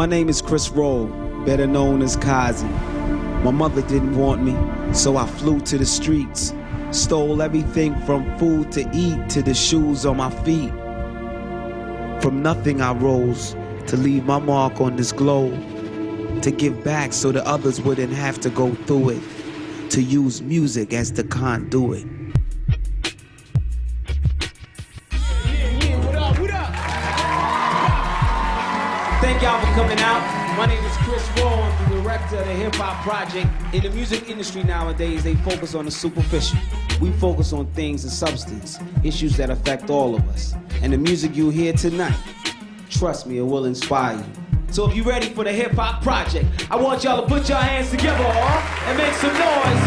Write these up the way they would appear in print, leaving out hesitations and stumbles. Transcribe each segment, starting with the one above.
My name is Chris Roll, better known as Kazi. My mother didn't want me, so I flew to the streets. Stole everything from food to eat to the shoes on my feet. From nothing I rose to leave my mark on this globe. To give back so the others wouldn't have to go through it. To use music as the conduit. Thank y'all for coming out. My name is Chris Roll, I'm the director of the Hip Hop Project. In the music industry nowadays, they focus on the superficial. We focus on things and substance, issues that affect all of us. And the music you hear tonight, trust me, it will inspire you. So if you're ready for the Hip Hop Project, I want y'all to put your hands together and make some noise.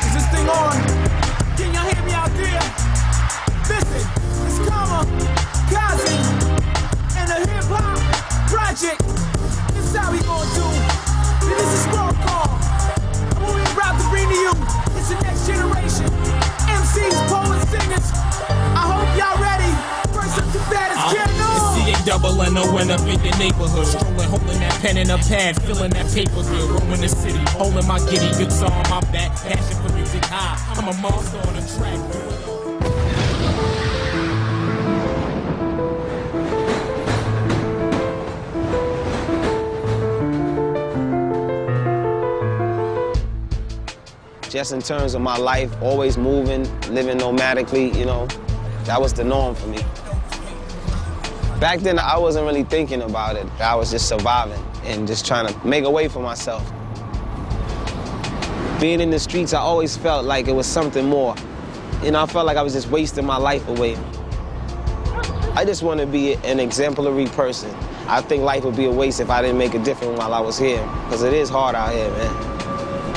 Is this thing on? Can y'all hear me out there? Listen, it's Karma, Kazi, and the Hip Hop Project. This is how we gonna do. This is Scroll Call. And what we about to bring to you, it's the next generation. MCs, poets, singers. I hope y'all ready. First up the baddest kid on. CA double and no went up in the neighborhood. Strolling, holding that pen in a pad, filling that paper good. Roaming the city, holding my giddy guitar on my back. Passion for music high. I'm a monster on the track. Just in terms of my life, always moving, living nomadically, you know, that was the norm for me. Back then, I wasn't really thinking about it. I was just surviving and just trying to make a way for myself. Being in the streets, I always felt like it was something more. You know, I felt like I was just wasting my life away. I just want to be an exemplary person. I think life would be a waste if I didn't make a difference while I was here, because it is hard out here, man.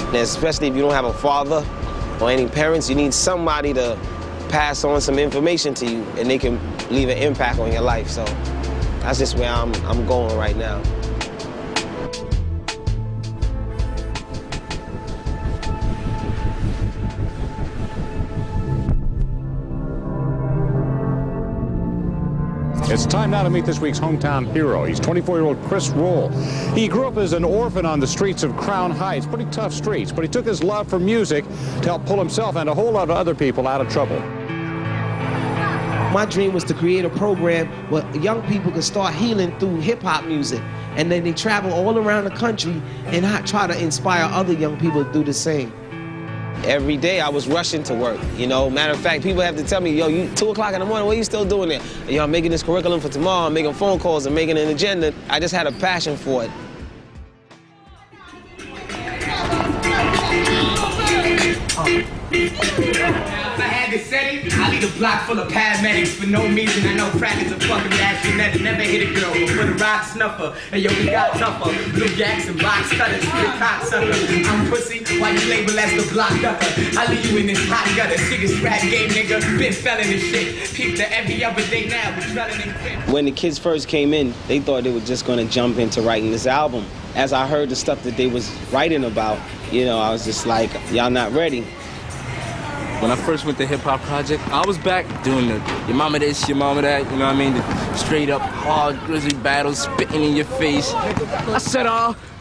And especially if you don't have a father or any parents, you need somebody to pass on some information to you and they can leave an impact on your life. So that's just where I'm going right now. It's time now to meet this week's hometown hero. He's 24-year-old Chris Roll. He grew up as an orphan on the streets of Crown Heights, pretty tough streets, but he took his love for music to help pull himself and a whole lot of other people out of trouble. My dream was to create a program where young people could start healing through hip-hop music, and then they travel all around the country and try to inspire other young people to do the same. Every day I was rushing to work, you know. Matter of fact, people have to tell me, yo, you 2 o'clock in the morning, what are you still doing there? Yo, I'm making this curriculum for tomorrow, I'm making phone calls, I'm making an agenda. I just had a passion for it. If I had to set it, I'd leave a block full of paramedics for no reason. I know practice a fucking last genetic. Never hit a girl, but for the rock snuffer. And yo, we got tougher. Blue jacks and box cutters, the cocksucker. I'm pussy, why you label as the block ducker? I leave you in this hot gutter. Sickest rap game, nigga. Been felling this shit. Peep the every other day now. We're dwelling in fit. When the kids first came in, they thought they were just gonna jump into writing this album. As I heard the stuff that they was writing about, you know, I was just like, y'all not ready. When I first went to Hip Hop Project, I was back doing the your mama this, your mama that, you know what I mean? The straight up hard grizzly battles, spitting in your face. I said,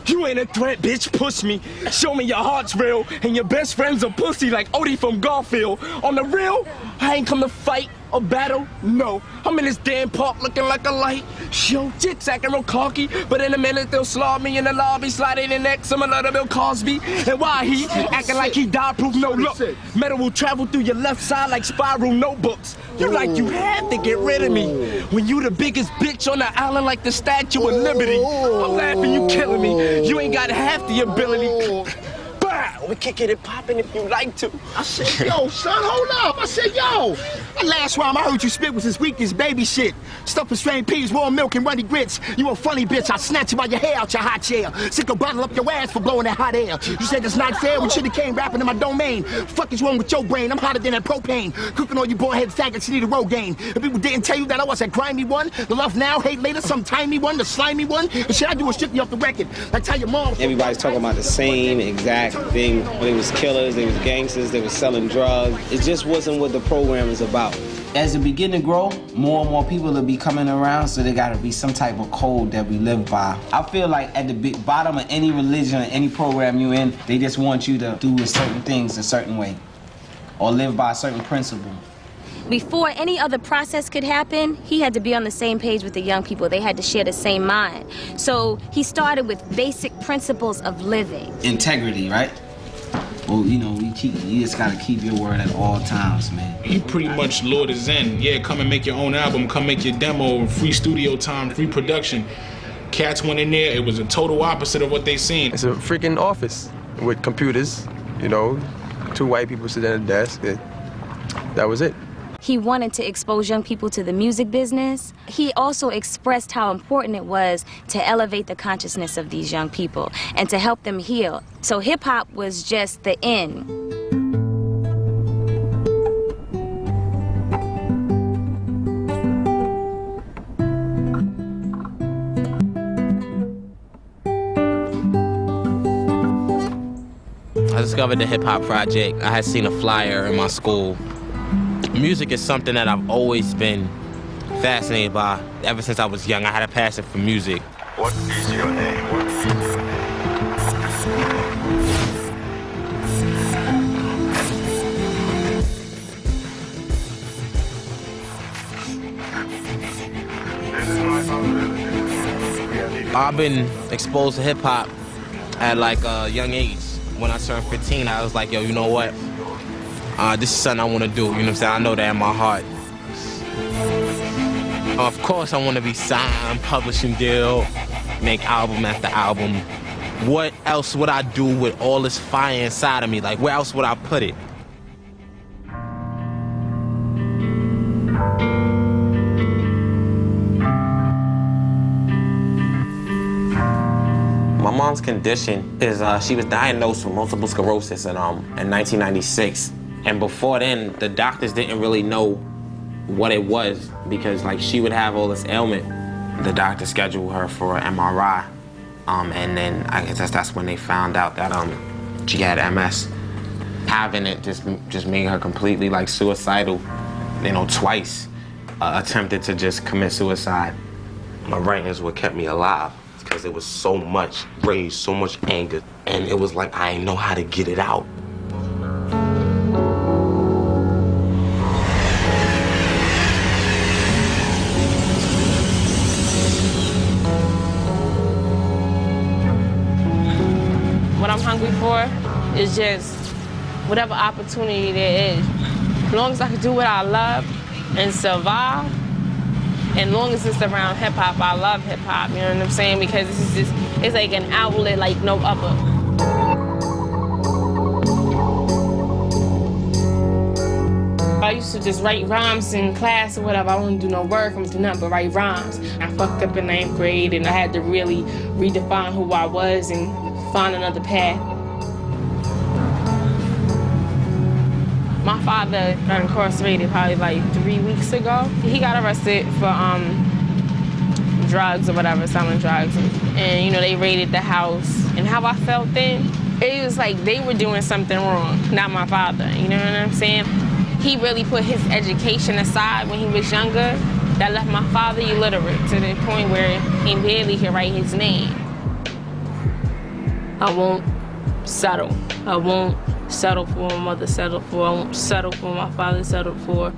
you ain't a threat, bitch, push me. Show me your heart's real, and your best friend's a pussy like Odie from Garfield. On the real, I ain't come to fight or battle, no. I'm in this damn park looking like a light. Yo, chicks acting real cocky, but in a minute they'll slaw me in the lobby, sliding in neck, similar to Bill Cosby. And why he acting like he die-proof, no look. Metal will travel through your left side like spiral notebooks. You like you had to get rid of me. When you the biggest bitch on the island like the Statue of Liberty. I'm laughing, you killing me. You ain't got half the ability. We kick it and poppin' if you like to. I said, yo, son, hold up. I said, yo. That last rhyme I heard you spit was this weakest baby shit. Stuff with strained peas, raw milk, and runny grits. You a funny bitch. I snatch you by your hair out your hot chair. Sick a bottle up your ass for blowing that hot air. You said it's not fair. We should've came rapping in my domain. Fuck is wrong with your brain? I'm hotter than that propane. Cooking all you boyhead faggots, you need a Rogaine. If people didn't tell you that I was that grimy one, the love now, hate later, some timey one, the slimy one, the shit I do is strictly off the record. Like tell your mom. Everybody's talking about the same exact thing. They was killers, they was gangsters, they was selling drugs. It just wasn't what the program is about. As it begin to grow, more and more people will be coming around, so there gotta be some type of code that we live by. I feel like at the bottom of any religion or any program you in, they just want you to do certain things a certain way or live by a certain principle. Before any other process could happen, he had to be on the same page with the young people. They had to share the same mind. So he started with basic principles of living. Integrity, right? Well, you know, you just gotta keep your word at all times, man. He pretty much lured us in. Yeah, come and make your own album, come make your demo, free studio time, free production. Cats went in there, it was a total opposite of what they seen. It's a freaking office with computers, you know, 2 white people sitting at a desk. That was it. He wanted to expose young people to the music business. He also expressed how important it was to elevate the consciousness of these young people and to help them heal. So hip-hop was just the end. I discovered the Hip Hop Project. I had seen a flyer in my school. Music is something that I've always been fascinated by. Ever since I was young, I had a passion for music. What is your name? I've been exposed to hip hop at like a young age. When I turned 15, I was like, yo, you know what? This is something I want to do, you know what I'm saying? I know that in my heart. Of course I want to be signed, publishing deal, make album after album. What else would I do with all this fire inside of me? Like, where else would I put it? My mom's condition is she was diagnosed with multiple sclerosis in 1996. And before then, the doctors didn't really know what it was because like she would have all this ailment. The doctor scheduled her for an MRI. And then I guess that's when they found out that she had MS. Having it just made her completely like suicidal, you know, twice. Attempted to just commit suicide. My writing is what kept me alive because there was so much rage, so much anger, and it was like I didn't know how to get it out. What I'm hungry for is just whatever opportunity there is. As long as I can do what I love and survive, and long as it's around hip-hop, I love hip-hop, you know what I'm saying? Because this is just, it's like an outlet like no other. I used to just write rhymes in class or whatever. I wouldn't do no work, I wouldn't do nothing but write rhymes. I fucked up in 9th grade and I had to really redefine who I was and find another path. My father got incarcerated probably like 3 weeks ago. He got arrested for drugs or whatever, selling drugs. And you know, they raided the house. And how I felt then, it was like they were doing something wrong, not my father, you know what I'm saying? He really put his education aside when he was younger. That left my father illiterate to the point where he barely could write his name. I won't settle. I won't settle for what my mother settled for. I won't settle for what my father settled for.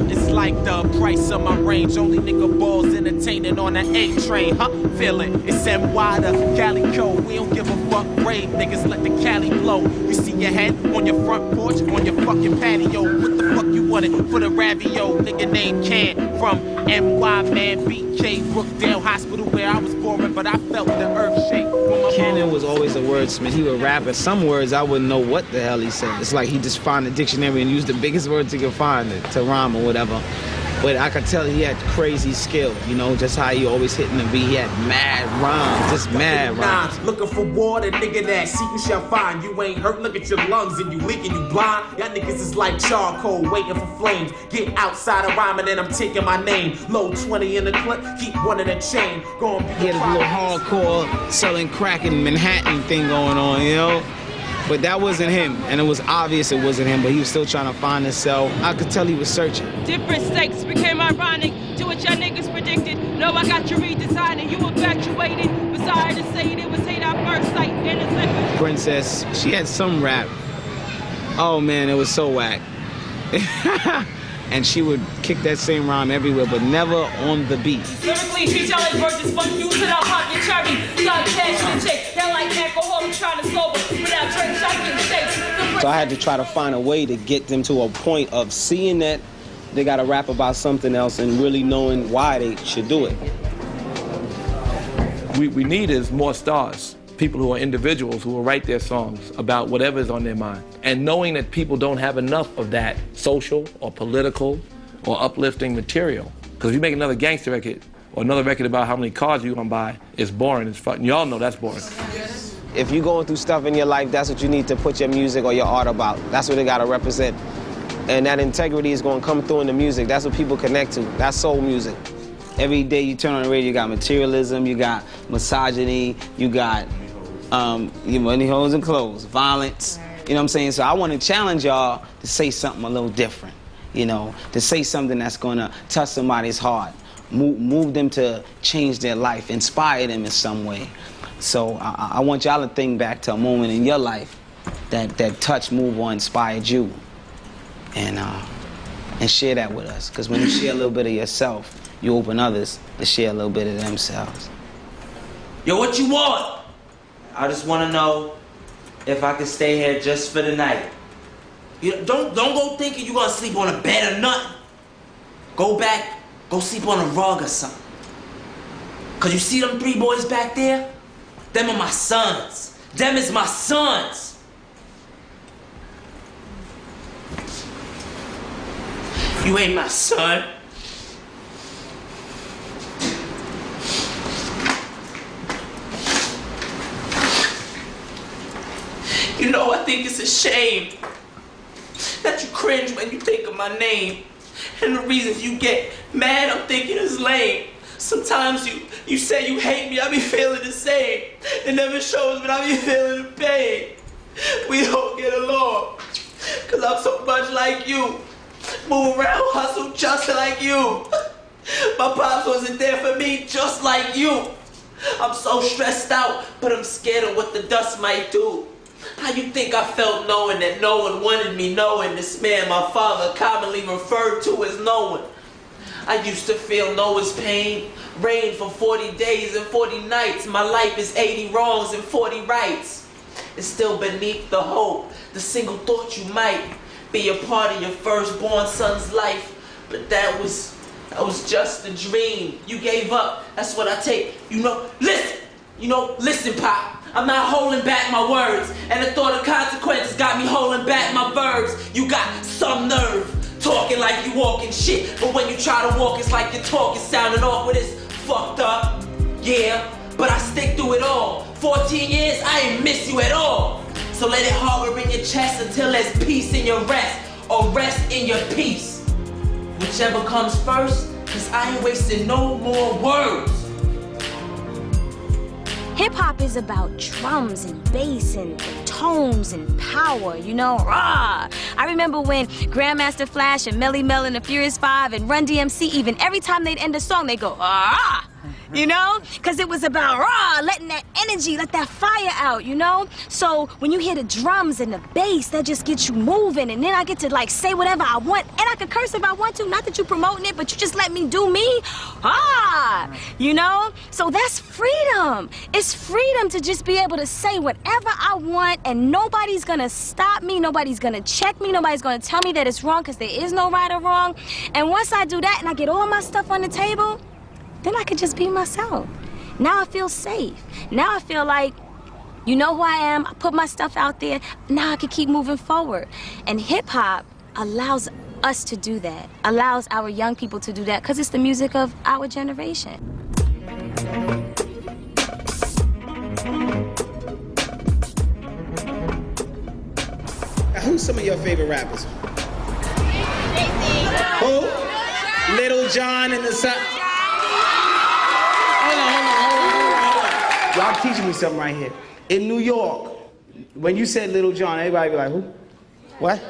It's like the price of my range. Only nigga balls entertaining on an A train, huh? Feel it, it's NY to Calico. We don't give a fuck, brave niggas let the Cali blow. You see your head on your front porch, on your fucking patio. What the fuck you wanted for the Ravio? Nigga named Can from NY, man, BK, Brookdale Hospital where I was born, but I felt the earth shake. Cannon was always a wordsmith. He would rap, and some words I wouldn't know what the hell he said. It's like he just found a dictionary and used the biggest words he could find to rhyme or whatever. But I could tell he had crazy skill, you know, just how he always hitting the beat. He had mad rhymes, just mad rhymes. Looking for water, nigga, that seek you shall find. You ain't hurt, look at your lungs and you leaking, you blind. Y'all niggas is like charcoal, waiting for flames. Get outside of rhyming and I'm taking my name. Low 20 in the clip, keep one in the chain. Gonna be He had a little hardcore selling crack in Manhattan thing going on, you know? But that wasn't him, and it was obvious it wasn't him, but he was still trying to find himself. I could tell he was searching. Different states became ironic to what y'all niggas predicted. No, I got you redesigning, you infatuated. Was sorry to say it was hate at first sight. Princess, she had some rap. Oh man, it was so whack. And she would kick that same rhyme everywhere, but never on the beat. Lyrically, treat y'all like virgins, fun you sit out, pop your cherry. Stop cash the chick, they're like alcohol, I'm trying to sober. Without drinks, I get shakes. So I had to try to find a way to get them to a point of seeing that they got to rap about something else and really knowing why they should do it. We need is more stars. People who are individuals who will write their songs about whatever's on their mind. And knowing that people don't have enough of that social or political or uplifting material. Because if you make another gangster record or another record about how many cars you're gonna buy, it's boring as fuck. Y'all know that's boring. If you're going through stuff in your life, that's what you need to put your music or your art about. That's what it gotta represent. And that integrity is gonna come through in the music. That's what people connect to. That's soul music. Every day you turn on the radio, you got materialism, you got misogyny, you got you money, hoes, and clothes, violence. You know what I'm saying? So I want to challenge y'all to say something a little different. You know, to say something that's gonna touch somebody's heart, move them to change their life, inspire them in some way. So I want y'all to think back to a moment in your life that touched, moved, or inspired you, and share that with us. Because when you share a little bit of yourself, you open others to share a little bit of themselves. Yo, what you want? I just want to know if I can stay here just for the night. You don't go thinking you're gonna sleep on a bed or nothing. Go back, go sleep on a rug or something. Cause you see them 3 boys back there? Them are my sons. Them is my sons. You ain't my son. You know, I think it's a shame that you cringe when you think of my name. And the reasons you get mad, I'm thinking is lame. Sometimes you say you hate me, I be feeling the same. It never shows, but I be feeling the pain. We don't get along, cause I'm so much like you. Move around, hustle just like you. My pops wasn't there for me just like you. I'm so stressed out, but I'm scared of what the dust might do. How you think I felt knowing that no one wanted me, knowing this man my father commonly referred to as Noah? I used to feel Noah's pain, rain for 40 days and 40 nights. My life is 80 wrongs and 40 rights. It's still beneath the hope, the single thought you might be a part of your firstborn son's life. But that was just a dream. You gave up, that's what I take. Listen, Pop. I'm not holding back my words, and the thought of consequences got me holding back my verbs. You got some nerve, talking like you walking shit, but when you try to walk, it's like you're talking, sounding awkward, it's fucked up. Yeah, but I stick through it all. 14 years, I ain't miss you at all. So let it harbor in your chest until there's peace in your rest, or rest in your peace. Whichever comes first, cause I ain't wasting no more words. Hip-hop is about drums and bass and tones and power, you know, rah! I remember when Grandmaster Flash and Melly Mel and the Furious 5 and Run DMC, even every time they'd end a song, they'd go, ah! You know? Because it was about, rah, letting that energy, let that fire out, you know? So when you hear the drums and the bass, that just gets you moving, and then I get to, like, say whatever I want, and I can curse if I want to, not that you're promoting it, but you just let me do me, you know? So that's freedom. It's freedom to just be able to say whatever I want, and nobody's gonna stop me, nobody's gonna check me, nobody's gonna tell me that it's wrong, because there is no right or wrong. And once I do that and I get all my stuff on the table, then I can just be myself. Now I feel safe. Now I feel like, you know who I am, I put my stuff out there, now I can keep moving forward. And hip-hop allows us to do that, allows our young people to do that, because it's the music of our generation. Who's some of your favorite rappers? Who? Little John and the Sun. Hold on. Y'all teaching me something right here. In New York, when you said Little John, everybody be like, who? What?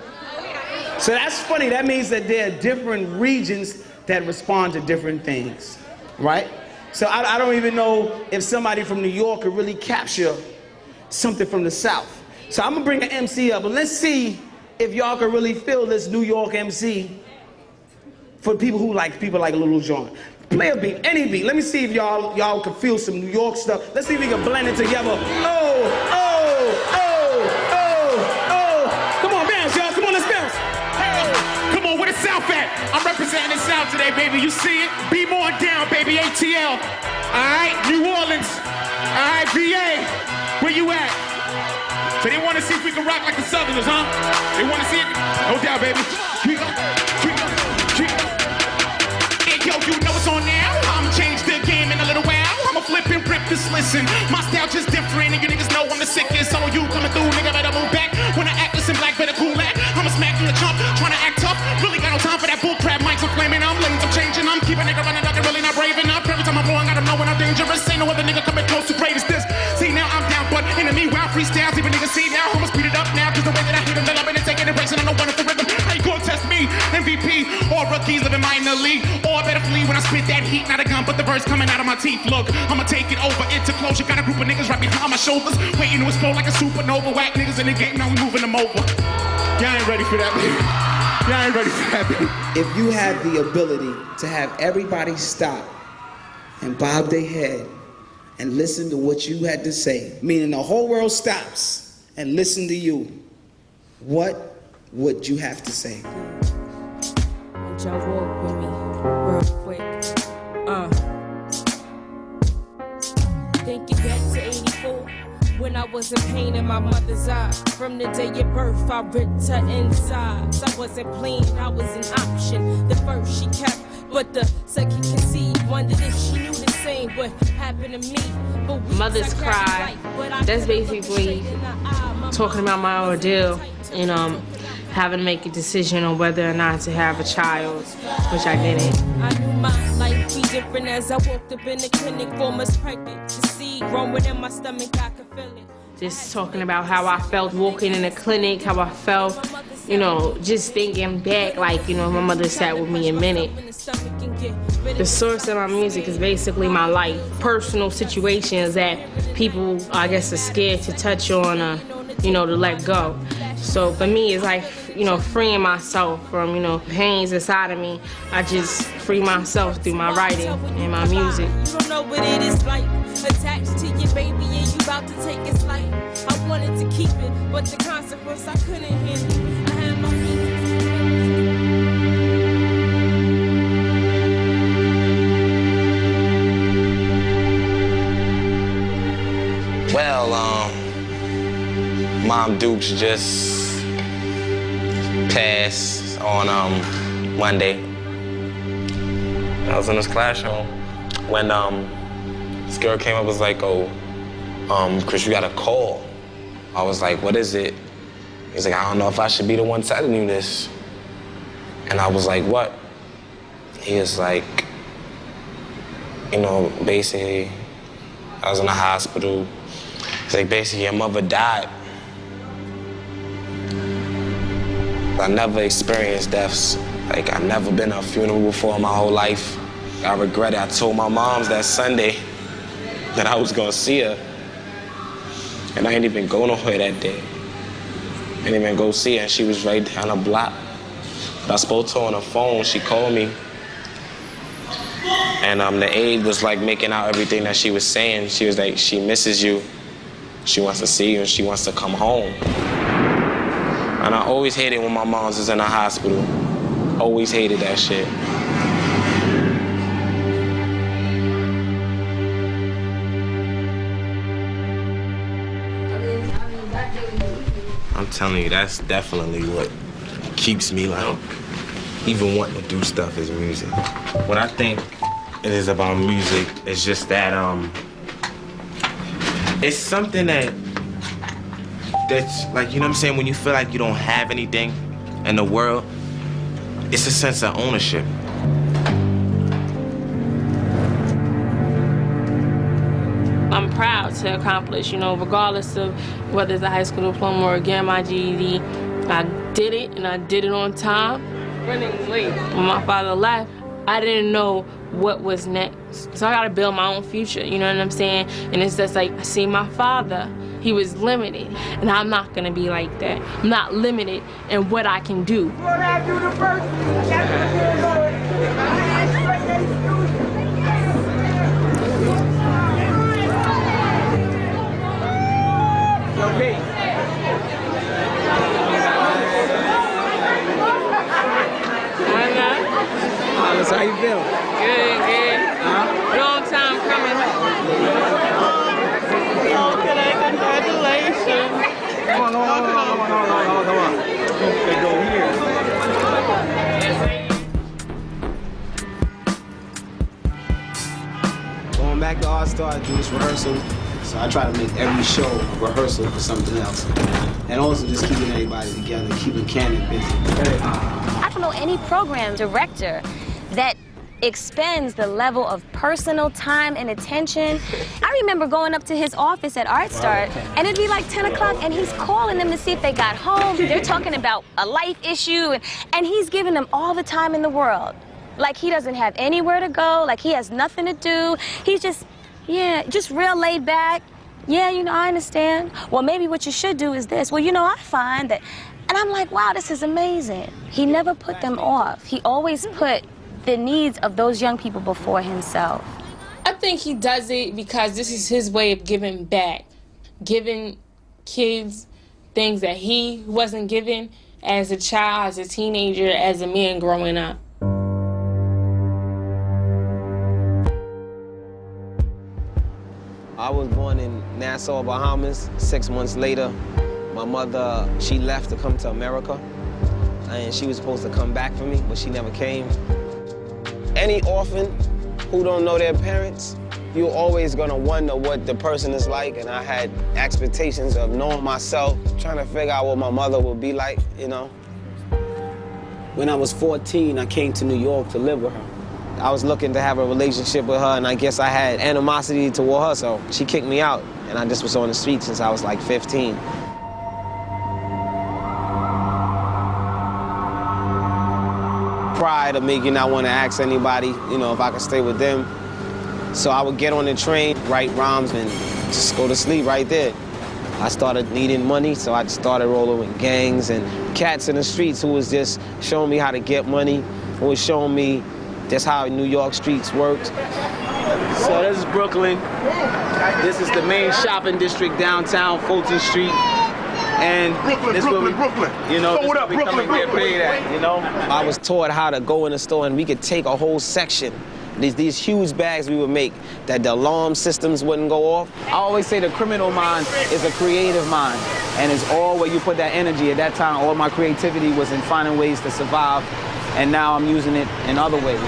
So that's funny. That means that there are different regions that respond to different things, right? So I don't even know if somebody from New York could really capture something from the South. So I'm gonna bring an MC up, and let's see if y'all can really feel this New York MC for people who like Little John. Play a beat, any beat. Let me see if y'all can feel some New York stuff. Let's see if we can blend it together. Oh, oh, oh, oh, oh. Come on, bounce, y'all. Come on, let's bounce. Hey, come on, where the South at? I'm representing the South today, baby. You see it? Be more down, baby. ATL. All right, New Orleans. All right, VA. Where you at? So they want to see if we can rock like the Southerners, huh? They want to see it? No doubt, baby. Hey, yo, you know it's on now. I'ma change the game in a little while. I'ma flip and rip this, listen. My style just different, and you niggas know I'm the sickest. Some of you coming through, nigga, better move back. When I act, listen, black, better cool that. I'ma smack you in the chump, trying to act tough. Really got no time for that bull crap. Mics are flaming, I'm lanes, I'm changing. I'm keeping nigga running up, they're really not brave enough. Every time I'm wrong, I don't know when I'm dangerous. Ain't no other nigga coming close to great as this. See, now I'm down, but in the meanwhile, freestyles, even niggas see now. I'ma speed it up now, cause the way that I hit them, they're loving it, taking it, racing. I know one of the rhythm. How you gonna test me? MVP or rookies living minor league? Or better flee when I spit that heat, not a gun, but the verse coming out of my teeth. Look, I'ma take it over into closure. Got a group of niggas right behind my shoulders, waiting to explode like a supernova. Whack niggas in the game, now we moving them over. Y'all ain't ready for that, baby. Y'all ain't ready for that, baby. If you had the ability to have everybody stop and bob their head and listen to what you had to say, meaning the whole world stops and listen to you, what would you have to say? Would y'all walk with me real quick? Thinking back to 84, when I was in pain in my mother's eye. From the day of birth, I ripped her insides. I wasn't playing, I was an option. The first she kept, but the second conceived. Wondered if she knew the same what happened to me. But Mother's Cry, that's basically talking about my ordeal and having to make a decision on whether or not to have a child, which I didn't. I knew my life be different as I walked up in the clinic, 4 months pregnant. The seed growing in my stomach, I could feel it. Just talking about how I felt walking in the clinic, how I felt, you know, just thinking back, like, you know, my mother sat with me a minute. The source of my music is basically my life, personal situations that people, I guess, are scared to touch on or, you know, to let go. So for me, it's like, you know, freeing myself from, you know, pains inside of me. I just free myself through my writing and my music. You don't know what it is like, attached to your baby and you about to take its life. I wanted to keep it, but the consequence I couldn't handle. I had my Well, Mom Dukes just passed on Monday. I was in this classroom when this girl came up and was like, oh, Chris, you got a call. I was like, what is it? He's like, I don't know if I should be the one telling you this. And I was like, what? He was like, you know, basically, I was in the hospital. He's like, basically, your mother died. I never experienced deaths. Like, I've never been to a funeral before in my whole life. I regret it. I told my moms that Sunday that I was gonna see her. And I didn't even go nowhere that day. I didn't even go see her, and she was right down the block. But I spoke to her on the phone, she called me. And the aide was like making out everything that she was saying. She was like, she misses you. She wants to see you and she wants to come home. And I always hated when my mom's was in the hospital. Always hated that shit. I'm telling you, that's definitely what keeps me like even wanting to do stuff is music. What I think it is about music is just that it's something that's like, you know what I'm saying, when you feel like you don't have anything in the world, it's a sense of ownership. I'm proud to accomplish, you know, regardless of whether it's a high school diploma or getting my GED. I did it, and I did it on time. Running late. When my father left, I didn't know what was next. So I gotta build my own future, you know what I'm saying? And it's just like, I see my father, he was limited, and I'm not gonna be like that. I'm not limited in what I can do. Alice, how you feel? Good, good. Long time coming. Okay, congratulations. Come on. They go here. Going back to Art Star, I do this rehearsal. So I try to make every show a rehearsal for something else. And also just keeping everybody together, keeping Cannon busy. I don't know any program director that expends the level of personal time and attention. I remember going up to his office at Art Start, and it'd be like 10 o'clock, and he's calling them to see if they got home. They're talking about a life issue, and he's giving them all the time in the world. Like he doesn't have anywhere to go, like he has nothing to do. He's just, just real laid back. Yeah, you know, I understand. Well, maybe what you should do is this. Well, you know, I find that, and I'm like, wow, this is amazing. He never put them off. He always put the needs of those young people before himself. I think he does it because this is his way of giving back, giving kids things that he wasn't given as a child, as a teenager, as a man growing up. I was born in Nassau, Bahamas. 6 months later, my mother, she left to come to America, and she was supposed to come back for me, but she never came. Any orphan who don't know their parents, you're always gonna wonder what the person is like, and I had expectations of knowing myself, trying to figure out what my mother would be like, you know. When I was 14, I came to New York to live with her. I was looking to have a relationship with her, and I guess I had animosity toward her, so she kicked me out, and I just was on the street since I was like 15. Pride of making not want to ask anybody, you know, if I could stay with them. So I would get on the train, write rhymes, and just go to sleep right there. I started needing money, so I started rolling with gangs and cats in the streets who was just showing me how to get money, who was showing me just how New York streets worked. So this is Brooklyn. This is the main shopping district downtown, Fulton Street. And Brooklyn. You know, this is we come and get paid at, you know? I was taught how to go in the store and we could take a whole section. These huge bags we would make that the alarm systems wouldn't go off. I always say the criminal mind is a creative mind, and it's all where you put that energy. At that time, all my creativity was in finding ways to survive, and now I'm using it in other ways.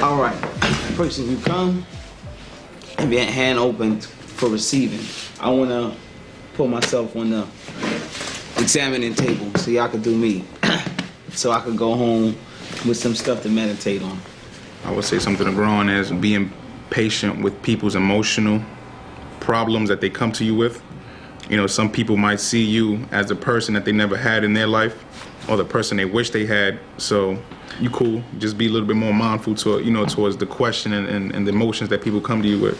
All right, person, you come and be hand open for receiving. I want to put myself on the examining table so y'all can do me, so I could go home with some stuff to meditate on. I would say something to grow on is being patient with people's emotional problems that they come to you with. You know, some people might see you as a person that they never had in their life, or the person they wish they had. So you cool. Just be a little bit more mindful to, you know, towards the question and the emotions that people come to you with.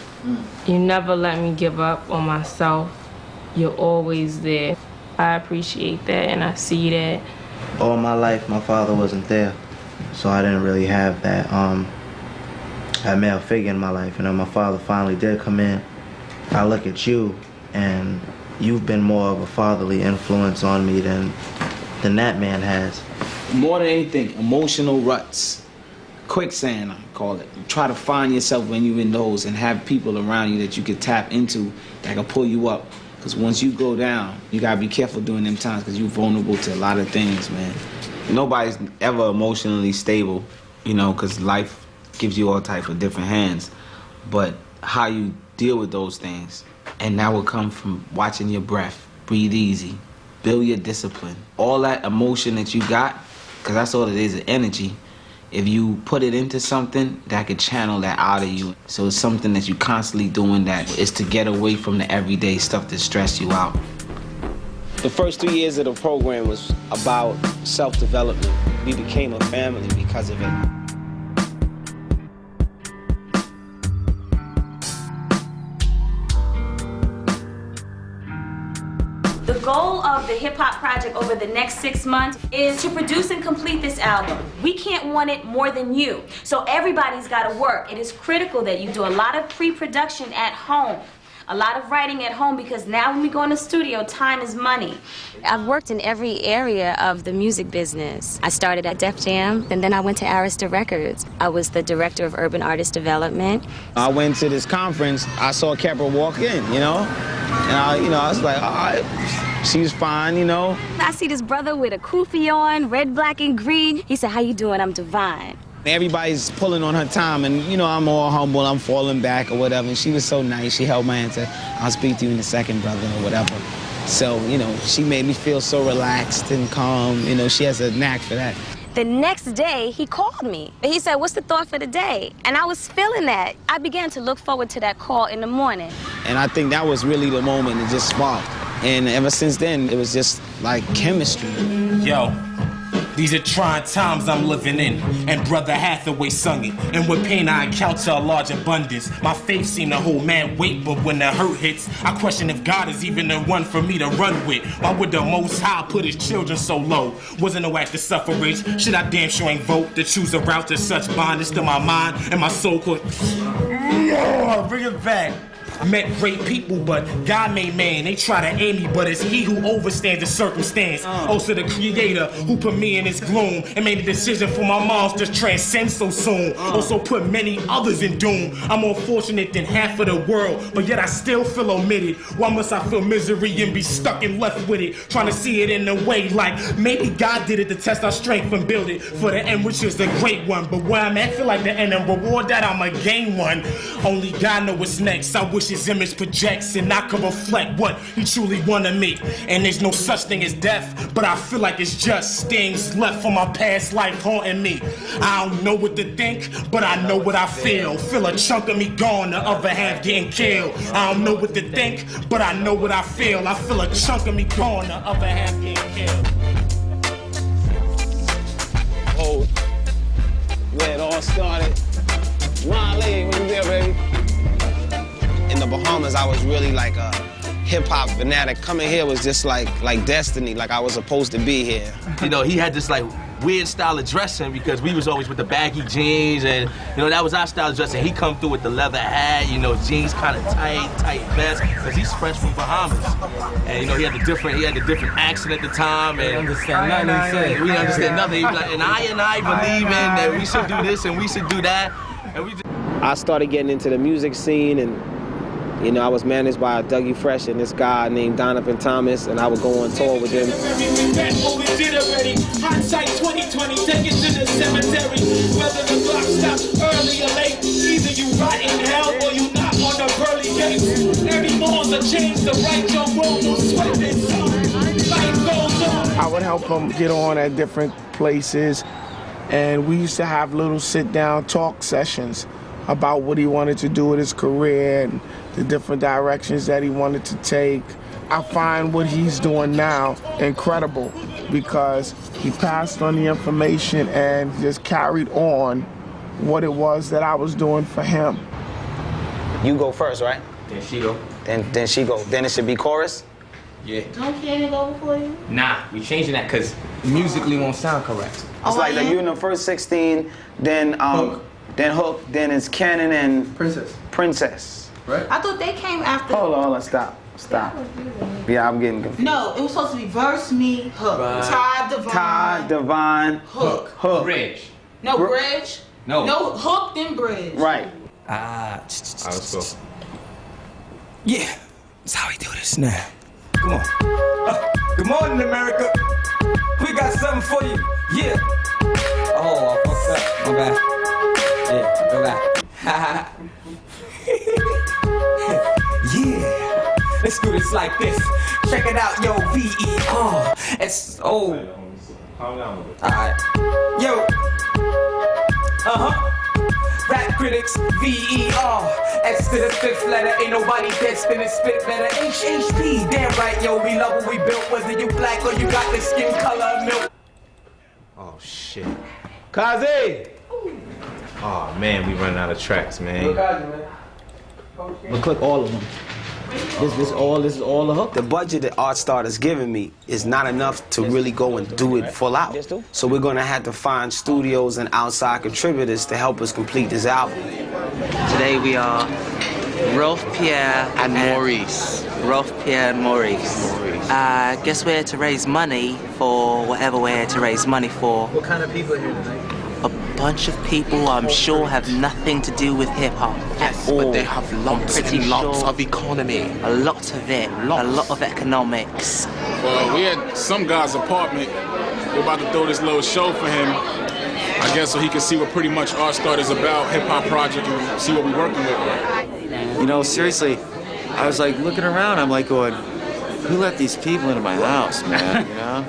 You never let me give up on myself. You're always there. I appreciate that, and I see that. All my life, my father wasn't there, so I didn't really have that male figure in my life. And then my father finally did come in. I look at you, and you've been more of a fatherly influence on me than than that man has. More than anything, emotional ruts. Quicksand, I call it. Try to find yourself when you're in those and have people around you that you can tap into that can pull you up. Because once you go down, you gotta be careful during them times because you're vulnerable to a lot of things, man. Nobody's ever emotionally stable, you know, because life gives you all types of different hands. But how you deal with those things, and that will come from watching your breath, breathe easy, build your discipline. All that emotion that you got, because that's all it is, energy. If you put it into something, that could channel that out of you. So it's something that you constantly doing that is to get away from the everyday stuff that stress you out. The first 3 years of the program was about self-development. We became a family because of it. The goal of the Hip Hop Project over the next 6 months is to produce and complete this album. We can't want it more than you. So everybody's got to work. It is critical that you do a lot of pre-production at home, a lot of writing at home, because now when we go in the studio, time is money. I've worked in every area of the music business. I started at Def Jam, and then I went to Arista Records. I was the director of urban artist development. I went to this conference, I saw Kepra walk in, you know? And I was like, all right, she's fine, you know? I see this brother with a kufi on, red, black, and green. He said, how you doing? I'm Divine. Everybody's pulling on her time, and you know, I'm all humble, I'm falling back or whatever, and she was so nice. She held my hand and said, I'll speak to you in a second, brother, or whatever. So, you know, she made me feel so relaxed and calm. You know, she has a knack for that. The next day, he called me. He said, what's the thought for the day? And I was feeling that. I began to look forward to that call in the morning. And I think that was really the moment it just sparked. And ever since then, it was just like chemistry. Yo, these are trying times I'm living in, and Brother Hathaway sung it. And with pain I encounter a large abundance. My faith seemed to hold mad weight, but when the hurt hits, I question if God is even the one for me to run with. Why would the Most High put his children so low? Wasn't no act of suffrage. Should I damn sure ain't vote to choose a route to such bondage to my mind and my soul could... Oh, bring it back. I met great people, but God made man. They try to aim me, but it's he who overstands the circumstance. Also the creator who put me in his gloom and made the decision for my moms to transcend so soon. Also put many others in doom. I'm more fortunate than half of the world, but yet I still feel omitted. Why must I feel misery and be stuck and left with it? Trying to see it in a way like maybe God did it to test our strength and build it for the end, which is the great one. But where I'm at, feel like the end and reward that I'ma gain one. Only God knows what's next. I wish his image projects and I can reflect what he truly wanna make. And there's no such thing as death, but I feel like it's just things left from my past life haunting me. I don't know what to think, but I know what I feel. Feel a chunk of me gone, the other half getting killed. I don't know what to think, but I know what I feel. I feel a chunk of me gone, the other half getting killed. Oh, where it all started. Marley, what you there, baby? In the Bahamas, I was really like a hip-hop fanatic. Coming here was just like destiny, like I was supposed to be here. You know, he had this like weird style of dressing because we was always with the baggy jeans and, you know, that was our style of dressing. He come through with the leather hat, you know, jeans kind of tight vest, because he's fresh from Bahamas. And, you know, he had a different accent at the time. And we understand nothing. We understand nothing. He was like, and I believe in that we should do this and we should do that. And we I started getting into the music scene, and you know, I was managed by Dougie Fresh and this guy named Donovan Thomas, and I would go on tour with him. Hindsight 2020, take it to the cemetery. Whether the clock stops early or late, either you rot in hell or you knock on the pearly gates. Every morn's a change to right your wrong, no sweat this. Life goes on. I would help him get on at different places, and we used to have little sit-down talk sessions about what he wanted to do with his career and the different directions that he wanted to take. I find what he's doing now incredible because he passed on the information and just carried on what it was that I was doing for him. You go first, right? Then she go. Then she go. Then it should be chorus? Yeah. Don't Kenny go before you? Nah, we changing that because musically won't sound correct. It's like you in the first 16, then Hook, then it's Cannon and Princess. Right. I thought they came after. Hold on, stop. Stop. Yeah, I'm getting confused. No, it was supposed to be verse me, hook. Ty Divine. Ty Divine. Hook. Hook. Bridge. No, bridge. No. No, hook, then bridge. Right. Let's go. Yeah, that's how we do this now. Come on. Good morning, America. We got something for you. Yeah. Oh, I fucked up. My bad. Yeah, go back. Yeah. Let's do this like this. Check it out, yo. V-E-R-S-O. Alright. Yo. Rap critics, V-E-R. S to the fifth letter, ain't nobody dead spinning spit better. H-H-P, damn right, yo, we love what we built. Whether you black or you got the skin color of milk. Oh, shit. Kazi! Oh, man, we running out of tracks, man. But click all of them. This is all the hook. The budget that ArtStarter's giving me is not enough to really go and do it full out. So we're gonna have to find studios and outside contributors to help us complete this album. Today we are Rolf Pierre and Maurice. Rolf Pierre and Maurice. I guess we're here to raise money for whatever we're here to raise money for. What kind of people are here tonight? A bunch of people I'm sure have nothing to do with hip-hop. Yes, but they have lots and lots of economy. A lot of it. A lot of economics. Well, we're at some guy's apartment. We're about to throw this little show for him. I guess so he can see what pretty much ArtStarter's about, hip-hop project, and see what we're working with. You know, seriously, I was like looking around, I'm like going, who let these people into my house, man, you know?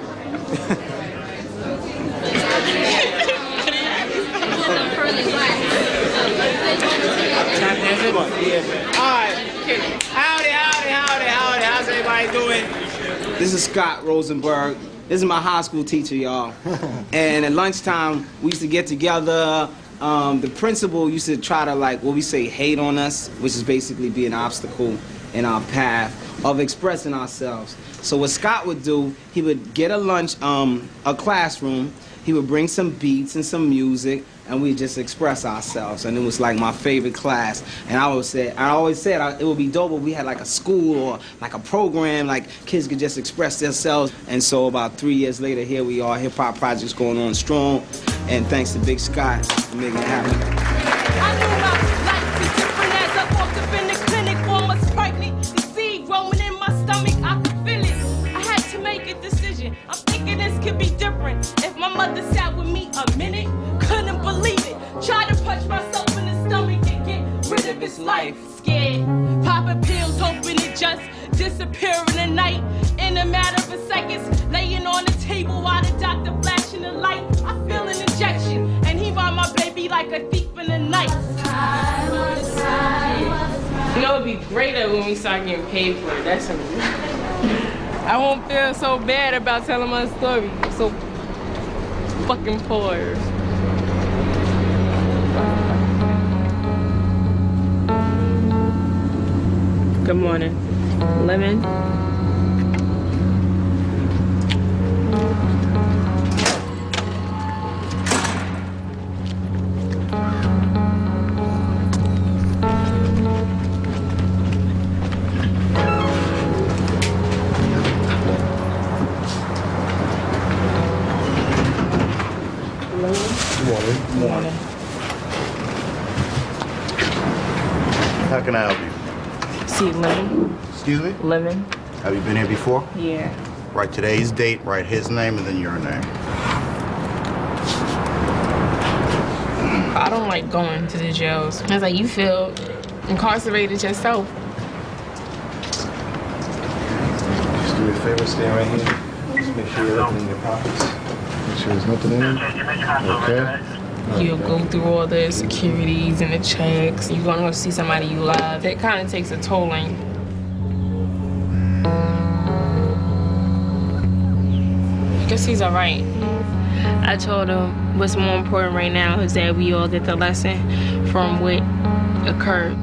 Alright. Howdy. How's everybody doing? This is Scott Rosenberg. This is my high school teacher, y'all. And at lunchtime, we used to get together. The principal used to try to, like, what we say, hate on us, which is basically be an obstacle in our path of expressing ourselves. So what Scott would do, he would get a classroom, he would bring some beats and some music, and we just express ourselves. And it was like my favorite class. And I always said it would be dope if we had like a school or like a program, like kids could just express themselves. And so about 3 years later, here we are, Hip Hop Project's going on strong. And thanks to Big Scott for making it happen. I knew my life be different as I walked up in the clinic, almost pregnant. The seed growing in my stomach, I could feel it. I had to make a decision. I'm thinking this could be different. If my mother sat with me a minute, couldn't believe it. Tried to punch myself in the stomach and get rid of his life. Scared, popping pills, hoping it just disappear in the night. In a matter of seconds, laying on the table while the doctor flashing the light. I feel an injection, and he ride my baby like a thief in the night. You know, it'd be greater when we start getting paid for it. That's something. I won't feel so bad about telling my story. I'm so fucking poor. Good morning. Lemon. Good morning. How can I help you? See, Lemon. Excuse me? Lemon. Have you been here before? Yeah. Write today's date, write his name, and then your name. I don't like going to the jails. It's like you feel incarcerated yourself. Just do me a favor, stay right here. Just make sure you're looking in your pockets. Make sure there's nothing in them. Okay? You'll go through all the securities and the checks. You're gonna go see somebody you love. That kind of takes a toll on you. I guess he's all right. I told him what's more important right now is that we all get the lesson from what occurred.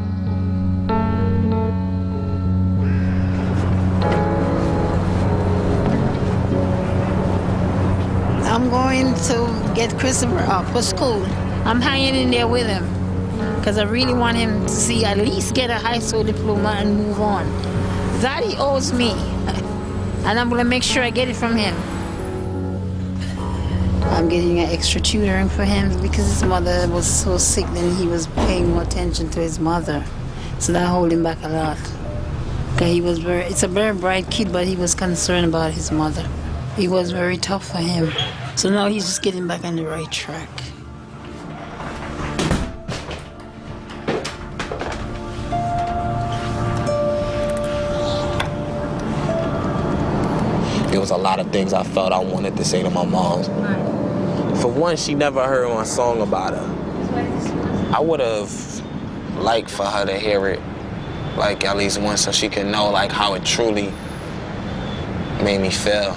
I'm going to get Christopher up for school. I'm hanging in there with him because I really want him to see at least get a high school diploma and move on. Daddy owes me, and I'm gonna make sure I get it from him. I'm getting an extra tutoring for him because his mother was so sick, then he was paying more attention to his mother. So that held him back a lot. Okay, it's a very bright kid, but he was concerned about his mother. It was very tough for him. So now he's just getting back on the right track. There was a lot of things I felt I wanted to say to my mom. For one, she never heard my song about her. I would have liked for her to hear it, like at least once, so she can know like how it truly made me feel.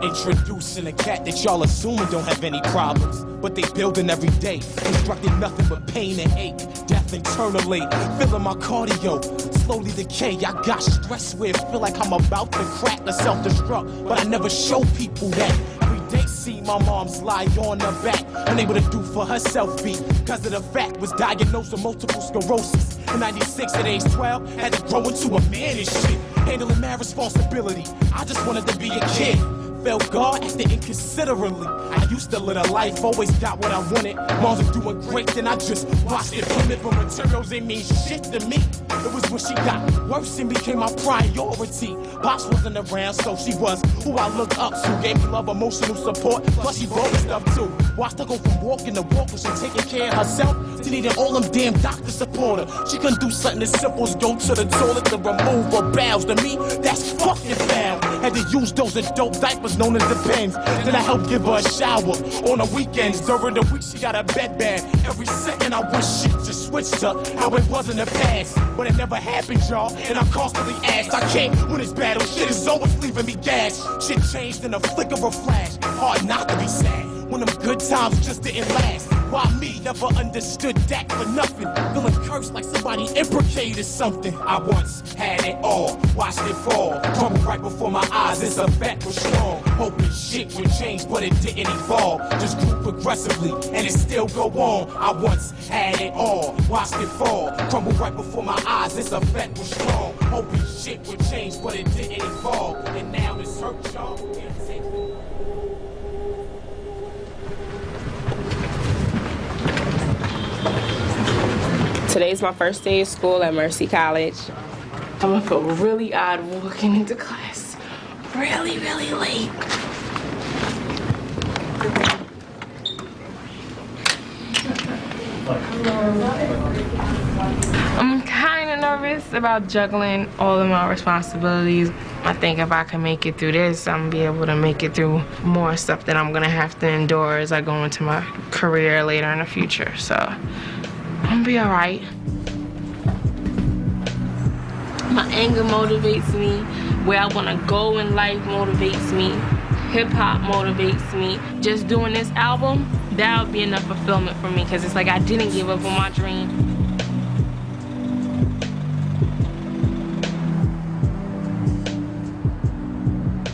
Introducing a cat that y'all assuming don't have any problems, but they building every day, constructing nothing but pain and ache, death internally, feeling my cardio slowly decay. I got stress where it feel like I'm about to crack or self-destruct, but I never show people that. Every day see my mom's lie on her back, unable to do for herself beat, cause of the fact was diagnosed with multiple sclerosis. In 96 at age 12, had to grow into a man and shit, handling mad responsibility. I just wanted to be a kid. Felt God acting inconsiderately. I used to live a life, always got what I wanted. Moms was doing great, then I just watched it plummet. But materials ain't mean shit to me. It was when she got worse and became my priority. Pops wasn't around, so she was who I looked up to. Gave me love, emotional support, plus she brought me stuff too. Watched her go from walking to walking, and taking care of herself to needing all them damn doctor support her. She couldn't do something as simple as go to the toilet to remove her bowels. To me, that's fucking foul. Had to use those adult diapers known as the pens. Then I helped give her a shower on the weekends. During the week, she got a bedband. Every second, I wish shit just switched up how it was in the past. But it never happened, y'all. And I'm constantly asked, I can't win this battle. Shit is always leaving me gas. Shit changed in a flick of a flash. Hard not to be sad when them good times just didn't last. Why me? Never understood that for nothing. Feeling cursed like somebody imprecated something. I once had it all, watched it fall, crumble right before my eyes. It's a fact was strong, hoping shit would change, but it didn't evolve. Just grew progressively, and it still go on. I once had it all, watched it fall, crumble right before my eyes. It's a fact was strong, hoping shit would change, but it didn't evolve. And now it's hurt, y'all. Today's my first day of school at Mercy College. I'm gonna feel really odd walking into class really, really late. I'm kind of nervous about juggling all of my responsibilities. I think if I can make it through this, I'm gonna be able to make it through more stuff that I'm gonna have to endure as I go into my career later in the future. So I'm gonna be all right. My anger motivates me. Where I wanna go in life motivates me. Hip hop motivates me. Just doing this album, that would be enough fulfillment for me, because it's like I didn't give up on my dream.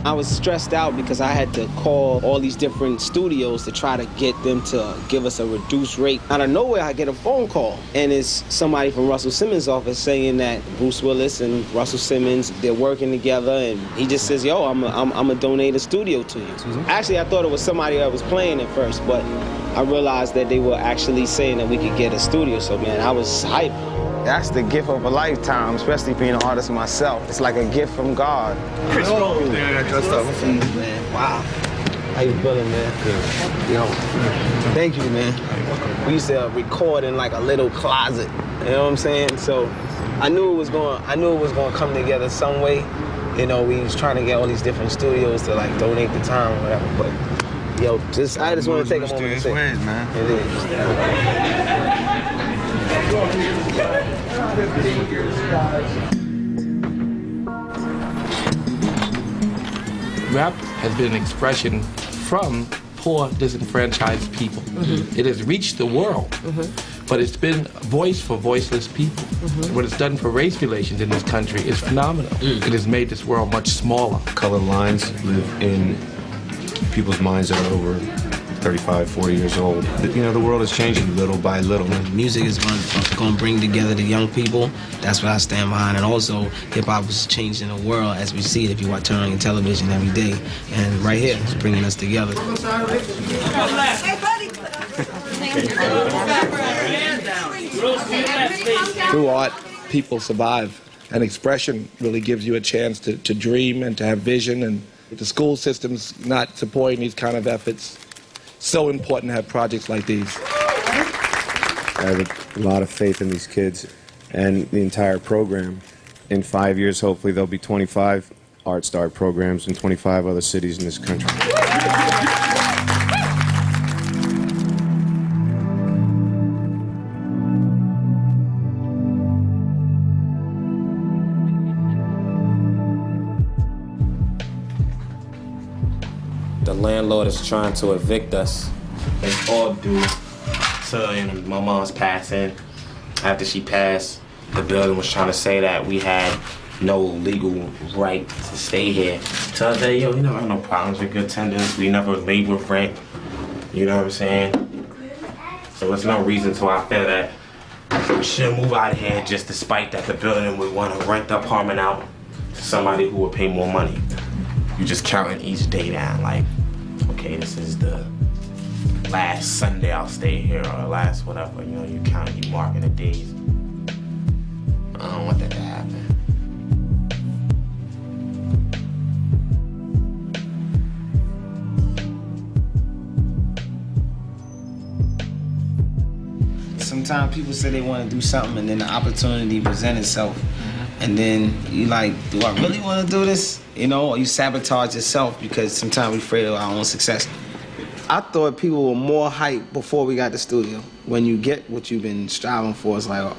I was stressed out because I had to call all these different studios to try to get them to give us a reduced rate. Out of nowhere, I get a phone call, and it's somebody from Russell Simmons' office saying that Bruce Willis and Russell Simmons, they're working together, and he just says, yo, I'm gonna donate a studio to you. Actually, I thought it was somebody that was playing at first, but I realized that they were actually saying that we could get a studio, so man, I was hyped. That's the gift of a lifetime, especially being an artist myself. It's like a gift from God. Chris Roll. Yeah, I got dressed up. Man, wow. How you feeling, man? Good. Yo, thank you, man. We used to record in like a little closet. You know what I'm saying? So I knew it was going to come together some way. You know, we was trying to get all these different studios to like donate the time or whatever. But yo, I just want to take a moment to say, man. It is. Rap has been an expression from poor, disenfranchised people. Mm-hmm. It has reached the world, but it's been a voice for voiceless people. What it's done for race relations in this country is phenomenal. It has made this world much smaller. Colored lines live in people's minds that are over 35, 40 years old. You know, the world is changing little by little. Music is going to bring together the young people. That's what I stand behind. And also, hip-hop is changing the world as we see it if you turn on your television every day. And right here, it's bringing us together. Through art, people survive. And expression really gives you a chance to dream and to have vision. And the school system's not supporting these kind of efforts. So important to have projects like these. I have a lot of faith in these kids and the entire program. In 5 years, hopefully, there'll be 25 Art Start programs in 25 other cities in this country. The landlord is trying to evict us. It's all due to my mom's passing. After she passed, the building was trying to say that we had no legal right to stay here. So I said, yo, we never had no problems with good tenants. We never laid with rent. You know what I'm saying? So there's no reason to I feel that we should move out of here just despite that the building would want to rent the apartment out to somebody who would pay more money. You just counting each day down, like, okay, this is the last Sunday I'll stay here, or last whatever, you know, you counting, you marking the days. I don't want that to happen. Sometimes people say they want to do something and then the opportunity presents itself. And then you like, do I really want to do this? You know, or you sabotage yourself because sometimes we're afraid of our own success. I thought people were more hyped before we got the studio. When you get what you've been striving for, it's like,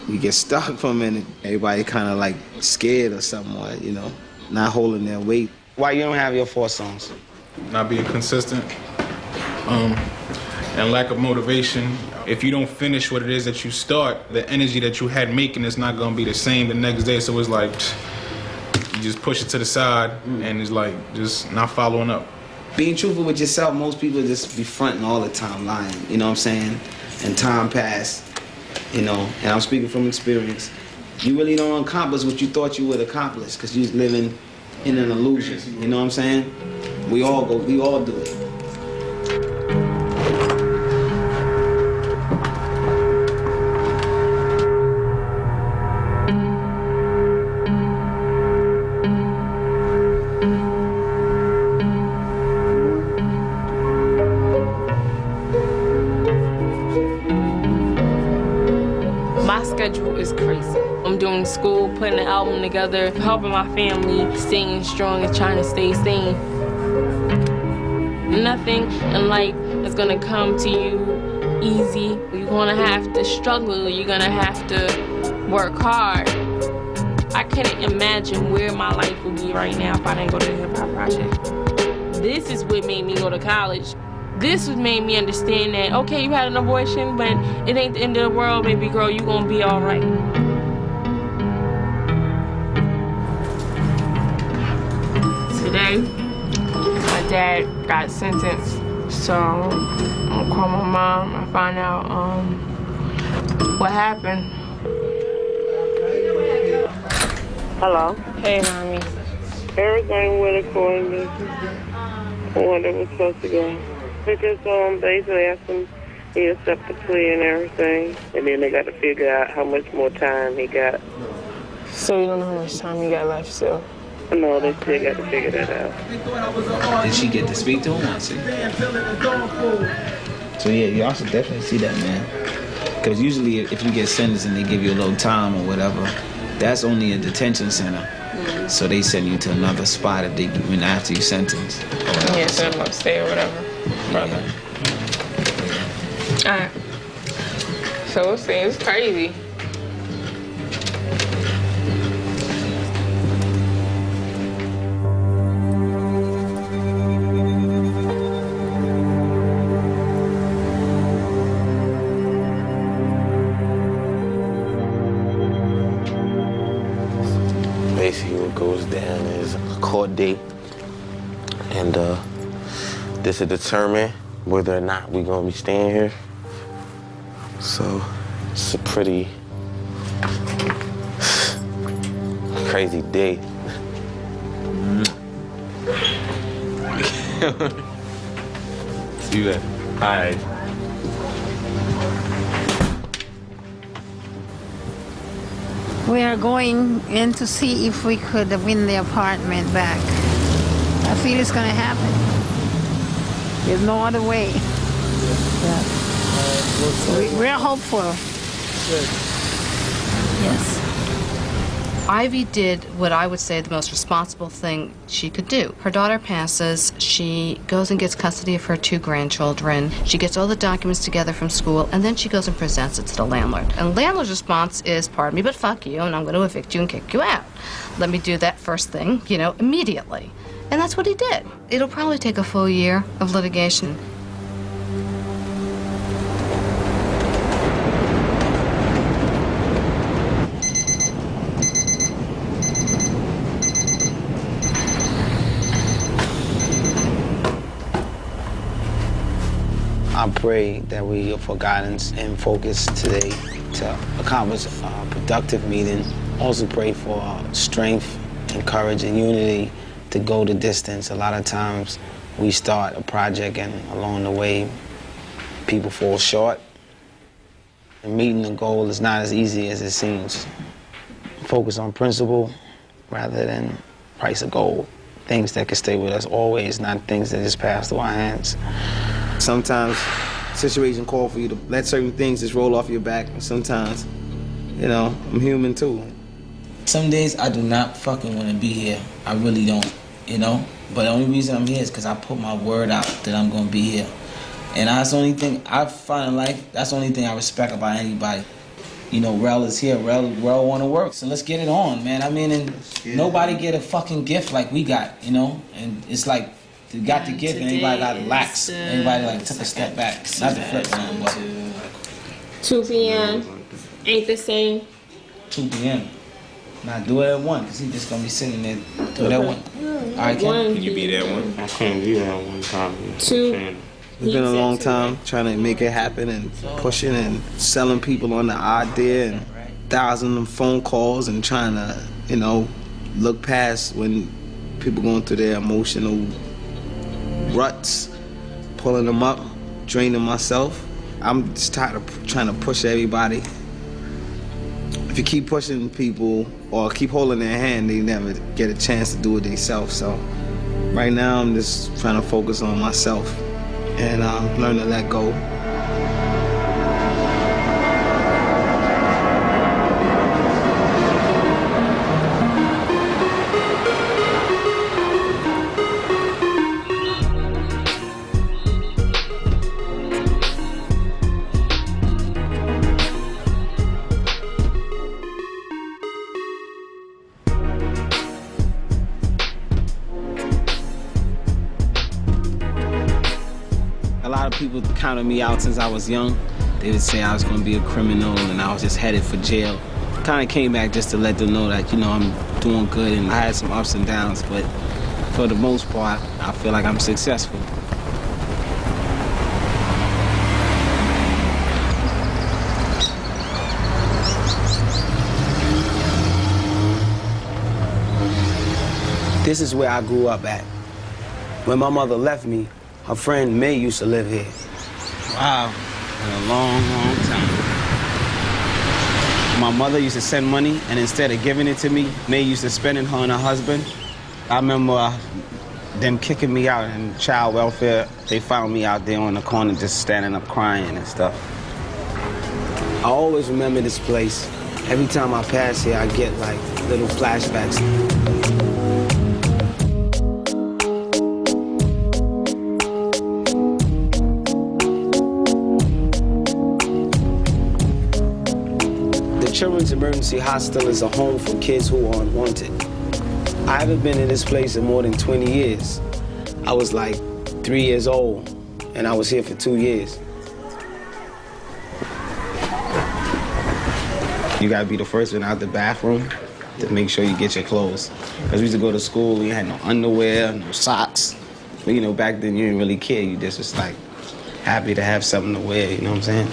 you get stuck for a minute. Everybody kind of like scared or something, or, you know, not holding their weight. Why you don't have your 4 songs? Not being consistent, and lack of motivation. If you don't finish what it is that you start, the energy that you had making is not gonna be the same the next day. So it's like, you just push it to the side and it's like, just not following up. Being truthful with yourself, most people just be fronting all the time, lying, you know what I'm saying? And time passed, you know, and I'm speaking from experience. You really don't accomplish what you thought you would accomplish because you're living in an illusion, you know what I'm saying? We all do it. Is crazy. I'm doing school, putting an album together, helping my family, staying strong and trying to stay sane. Nothing in life is gonna come to you easy. You're gonna have to struggle. You're gonna have to work hard. I couldn't imagine where my life would be right now if I didn't go to the Hip Hop Project. This is what made me go to college. This made me understand that, okay, you had an abortion, but it ain't the end of the world, baby girl, you gonna be all right. Today, my dad got sentenced, so I'm gonna call my mom and find out what happened. Hello? Hey, Mommy. Everything went according to what it was supposed to go. Because basically asked him, he accepted the plea and everything. And then they got to figure out how much more time he got. So you don't know how much time he got left still? No, they still got to figure that out. Did she get to speak to him? So yeah, you also definitely see that, man. Because usually if you get sentenced and they give you a little time or whatever, that's only a detention center. So they send you to another spot if they even after you sentence. Yeah, send them upstairs or whatever. Brother. Alright. So we'll see. It's crazy. Basically what goes down is a court date, and This will determine whether or not we're gonna be staying here. So it's a pretty crazy day. See you later. All right. We are going in to see if we could win the apartment back. I feel it's going to happen. There's no other way. Yeah. We're hopeful. Yes. Ivy did what I would say the most responsible thing she could do. Her daughter passes, she goes and gets custody of her 2 grandchildren, she gets all the documents together from school, and then she goes and presents it to the landlord. And the landlord's response is, pardon me, but fuck you, and I'm going to evict you and kick you out. Let me do that first thing, you know, immediately. And that's what he did. It'll probably take a full year of litigation. I pray that we are for guidance and focus today to accomplish a productive meeting. Also pray for strength and courage and unity to go the distance. A lot of times we start a project and along the way people fall short. And meeting the goal is not as easy as it seems. Focus on principle rather than price of gold. Things that can stay with us always, not things that just pass through our hands. Sometimes situation call for you to let certain things just roll off your back. And sometimes, you know, I'm human too. Some days I do not fucking want to be here. I really don't, you know? But the only reason I'm here is because I put my word out that I'm going to be here. And that's the only thing I find in life, that's the only thing I respect about anybody. You know, Rel is here. Rel want to work, so let's get it on, man. I mean, and nobody get a fucking gift like we got, you know? And it's like, you got the gift and everybody got lax. Everybody like took a step back. Not the flip now, but 2 p.m. ain't the same. 2 p.m. Now do it at 1, because he's just going to be sitting there. Do it at 1. All right, Ken? Can you be that one? I can't be that one time. 2. It's been a long time trying to make it happen and pushing and selling people on the idea and thousands of phone calls and trying to, you know, look past when people going through their emotional ruts, pulling them up, draining myself. I'm just tired of trying to push everybody. If you keep pushing people or keep holding their hand, they never get a chance to do it themselves. So right now I'm just trying to focus on myself and learn to let go. A lot of people counted me out since I was young. They would say I was going to be a criminal and I was just headed for jail. Kind of came back just to let them know that, you know, I'm doing good and I had some ups and downs, but for the most part, I feel like I'm successful. This is where I grew up at. When my mother left me, her friend May used to live here. Wow, in a long, long time. My mother used to send money, and instead of giving it to me, May used to spend it on her husband. I remember them kicking me out in child welfare. They found me out there on the corner just standing up crying and stuff. I always remember this place. Every time I pass here, I get like little flashbacks. Children's Emergency Hospital is a home for kids who are unwanted. I haven't been in this place in more than 20 years. I was like 3 years old, and I was here for 2 years. You gotta be the first one out the bathroom to make sure you get your clothes. Because we used to go to school, we had no underwear, no socks. But, you know, back then you didn't really care. You just was like happy to have something to wear, you know what I'm saying?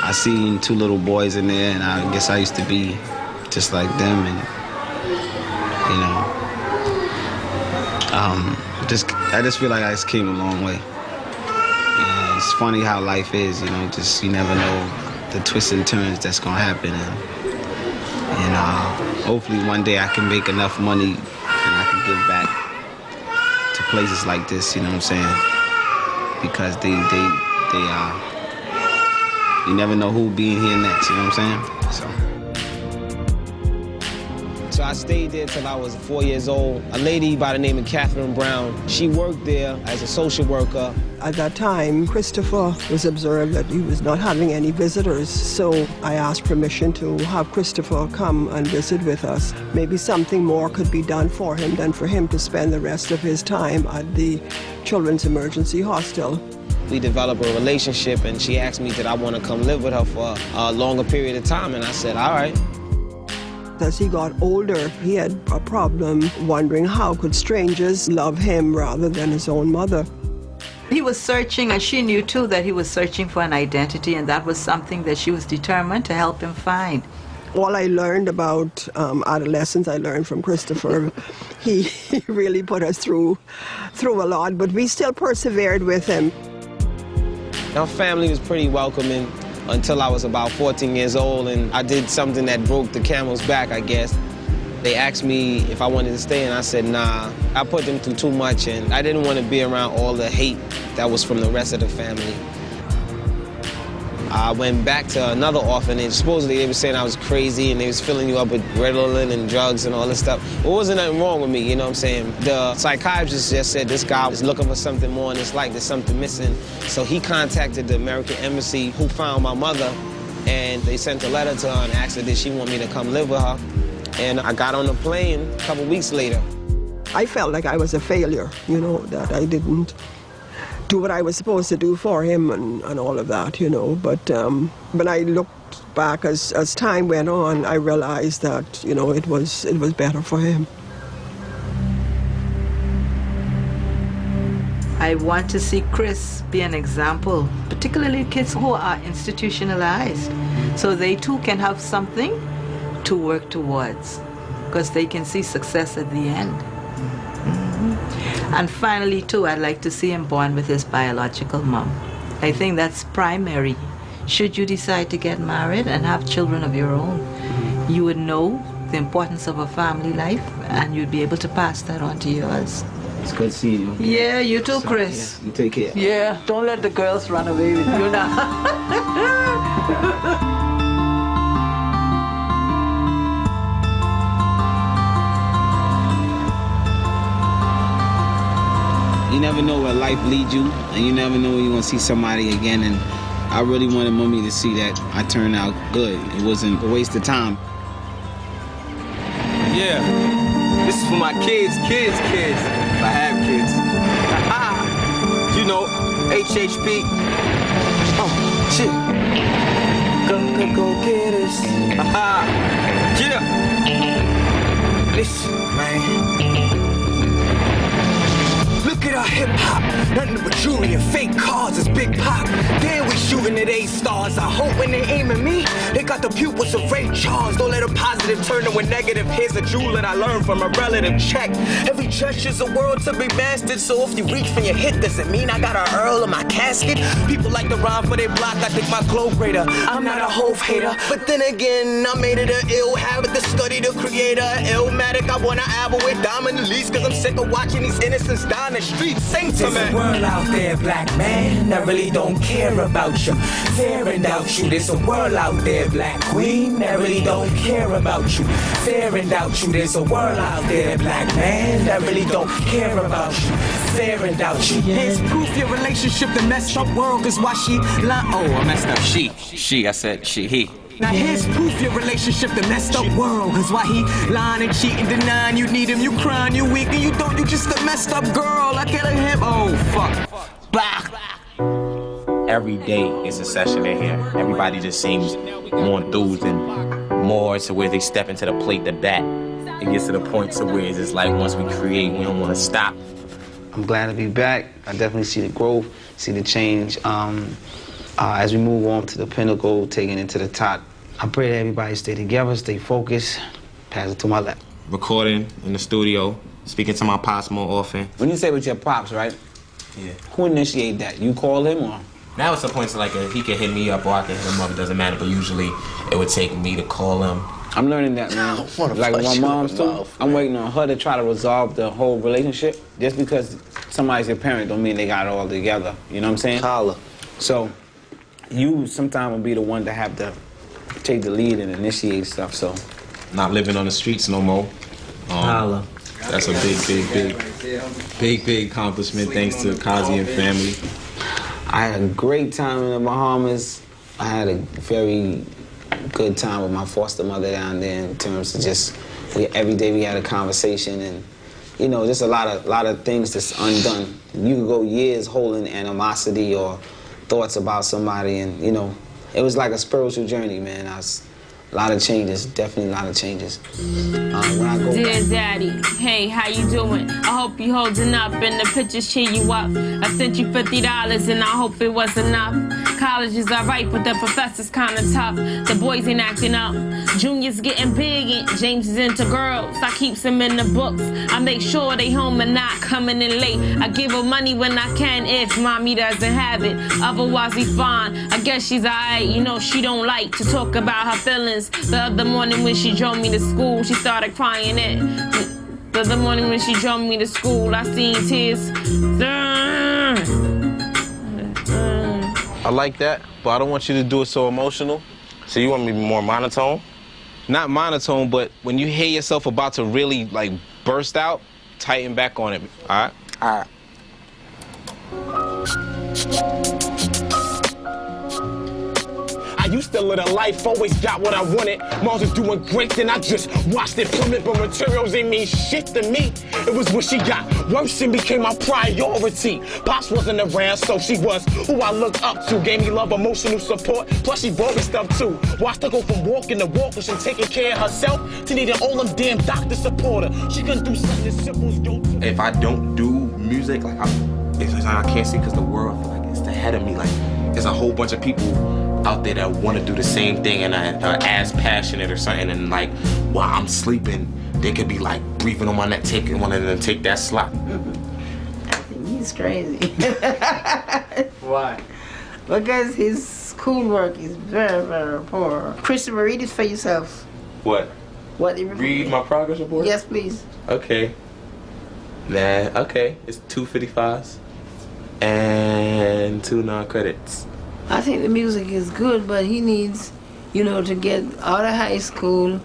I seen 2 little boys in there, and I guess I used to be just like them, and, you know, I just feel like I just came a long way. And it's funny how life is, you know, just you never know the twists and turns that's gonna happen, and hopefully one day I can make enough money and I can give back to places like this, you know what I'm saying? Because you never know who'll be in here next, you know what I'm saying? So I stayed there till I was 4 years old. A lady by the name of Catherine Brown, she worked there as a social worker. At that time, Christopher was observed that he was not having any visitors, so I asked permission to have Christopher come and visit with us. Maybe something more could be done for him than for him to spend the rest of his time at the Children's Emergency Hostel. We developed a relationship, and she asked me did I want to come live with her for a longer period of time, and I said, all right. As he got older, he had a problem wondering how could strangers love him rather than his own mother. He was searching, and she knew too that he was searching for an identity, and that was something that she was determined to help him find. All I learned about adolescence, I learned from Christopher. He really put us through a lot, but we still persevered with him. Our family was pretty welcoming until I was about 14 years old, and I did something that broke the camel's back, I guess. They asked me if I wanted to stay, and I said, nah. I put them through too much, and I didn't want to be around all the hate that was from the rest of the family. I went back to another orphanage. Supposedly they were saying I was crazy, and they was filling you up with Ritalin and drugs and all this stuff. There wasn't nothing wrong with me, you know what I'm saying? The psychiatrist just said this guy was looking for something more in his life, there's something missing. So he contacted the American Embassy, who found my mother, and they sent a letter to her and asked her did she want me to come live with her. And I got on the plane a couple weeks later. I felt like I was a failure, you know, that I didn't do what I was supposed to do for him and all of that, you know. But when I looked back as time went on, I realized that, you know, it was better for him. I want to see Chris be an example, particularly kids who are institutionalized, so they too can have something to work towards, because they can see success at the end. And finally, too, I'd like to see him born with his biological mom. I think that's primary. Should you decide to get married and have children of your own, you would know the importance of a family life, and you'd be able to pass that on to yours. It's good seeing you. Yeah, you too, Chris. Yeah, you take care. Yeah, don't let the girls run away with you now. You never know where life leads you, and you never know when you're gonna see somebody again, and I really wanted Mommy to see that I turned out good. It wasn't a waste of time. Yeah, this is for my kids, if I have kids. You know, HHP. Oh, shit. Go get us. Yeah. Listen, man. Look at our hip-hop, nothing but jewelry and fake cars, it's Big Pop. Damn, we shooting at A-stars. I hope when they aim at me, they got the pupils of Ray Charles. Don't let a positive turn to a negative. Here's a jewel that I learned from a relative. Check. Every gesture's a world to be mastered, so if you reach for your hit, does it mean I got an Earl in my casket? People like to rhyme for their block, I think my glow greater. I'm not a Hove hater, but then again, I made it an ill habit to study the creator. Illmatic, I want an album with Diamond Elise, cause I'm sick of watching these innocents die in the streets. Sing to me. There's a world out there, black man, that really don't care about you. Fear and doubt you. There's a world out there, black queen, that really don't care about you. Fear and doubt you. There's a world out there, black man, that really don't care about you. Fear and doubt you. Here's proof your relationship, the messed up world is why she lying. Oh, I messed up. She, I said she, he. Now here's proof your relationship, the messed up world is why he lying and cheating, denying you need him, you crying, you weak, and you don't, you just a messed up girl. I killing him. Oh, fuck. Blah. Every day is a session in here. Everybody just seems more enthused and more to where they step into the plate to bat. It gets to the point to where it's just like once we create, we don't want to stop. I'm glad to be back. I definitely see the growth, see the change. As we move on to the pinnacle, taking it to the top, I pray that everybody stay together, stay focused. Pass it to my left. Recording in the studio, speaking to my pops more often. When you say with your pops, right? Yeah. Who initiate that? You call him or? Now it's the point to like he can hit me up or I can hit him up. It doesn't matter, but usually it would take me to call him. I'm learning that, man. Like with my mom's too, I'm waiting on her to try to resolve the whole relationship. Just because somebody's your parent don't mean they got it all together. You know what I'm saying? Holla. So you sometimes will be the one to have to take the lead and initiate stuff, so. Not living on the streets no more. Holla. That's a big accomplishment thanks to Kazi and family. I had a great time in the Bahamas. I had a very good time with my foster mother down there in terms of just, every day we had a conversation and, you know, just a lot of things that's undone. You could go years holding animosity or thoughts about somebody and, you know, it was like a spiritual journey, man. A lot of changes, definitely a lot of changes. When I go Dear Daddy, hey, how you doing? I hope you holding up and the pictures cheer you up. I sent you $50 and I hope it was enough. College is alright, but the professor's kinda tough. The boys ain't acting up. Junior's getting big and James is into girls. I keeps them in the books. I make sure they home and not coming in late. I give her money when I can if mommy doesn't have it. Otherwise we fine. I guess she's alright, you know she don't like to talk about her feelings. The other morning when she drove me to school, she started crying it. The other morning when she drove me to school, I seen tears. I like that, but I don't want you to do it so emotional. So you want me to be more monotone? Not monotone, but when you hear yourself about to really like burst out, tighten back on it, all right? All right. I used to live a life, always got what I wanted. Mars was doing great, then I just watched it plummet. But materials ain't mean shit to me. It was when she got worse and became my priority. Pops wasn't around, so she was who I looked up to. Gave me love, emotional support, plus she bought me stuff too. Watched her go from walking to walking and taking care of herself to needing all them damn doctor support her. She couldn't do something as simple as go to. If I don't do music, like it's like I can't see because the world, I feel like it's ahead of me. Like there's a whole bunch of people out there that want to do the same thing and are as passionate or something, and like while I'm sleeping, they could be like breathing on my neck, taking one of them take that slot. He's crazy. Why? Because his schoolwork is very, very poor. Christopher, read it for yourself. What? What? Read my progress report? Yes, please. Okay. Nah, okay. It's 2 55s and 2 non-credits. I think the music is good, but he needs, you know, to get out of high school,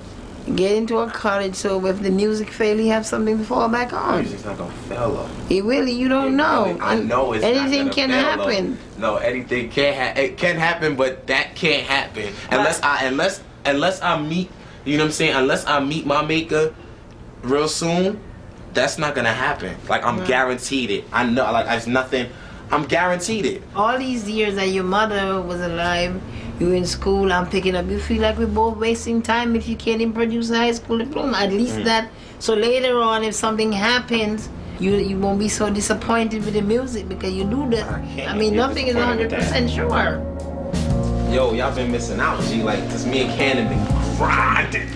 get into a college, so if the music fail, he have something to fall back on. Music's not gonna fail though. He really, you don't know. I know it's anything not can fail, happen. Though. No, anything it can happen, but that can't happen unless I meet. You know what I'm saying? Unless I meet my maker real soon, that's not gonna happen. Like I'm guaranteed it. I know. Like there's nothing. I'm guaranteed it. All these years that your mother was alive, you were in school, I'm picking up, you feel like we're both wasting time if you can't even produce a high school diploma. At least that, so later on, if something happens, you won't be so disappointed with the music because you do that. I mean, nothing is 100% sure. Yo, y'all been missing out, G. Like, cause me and Cannon been grinding.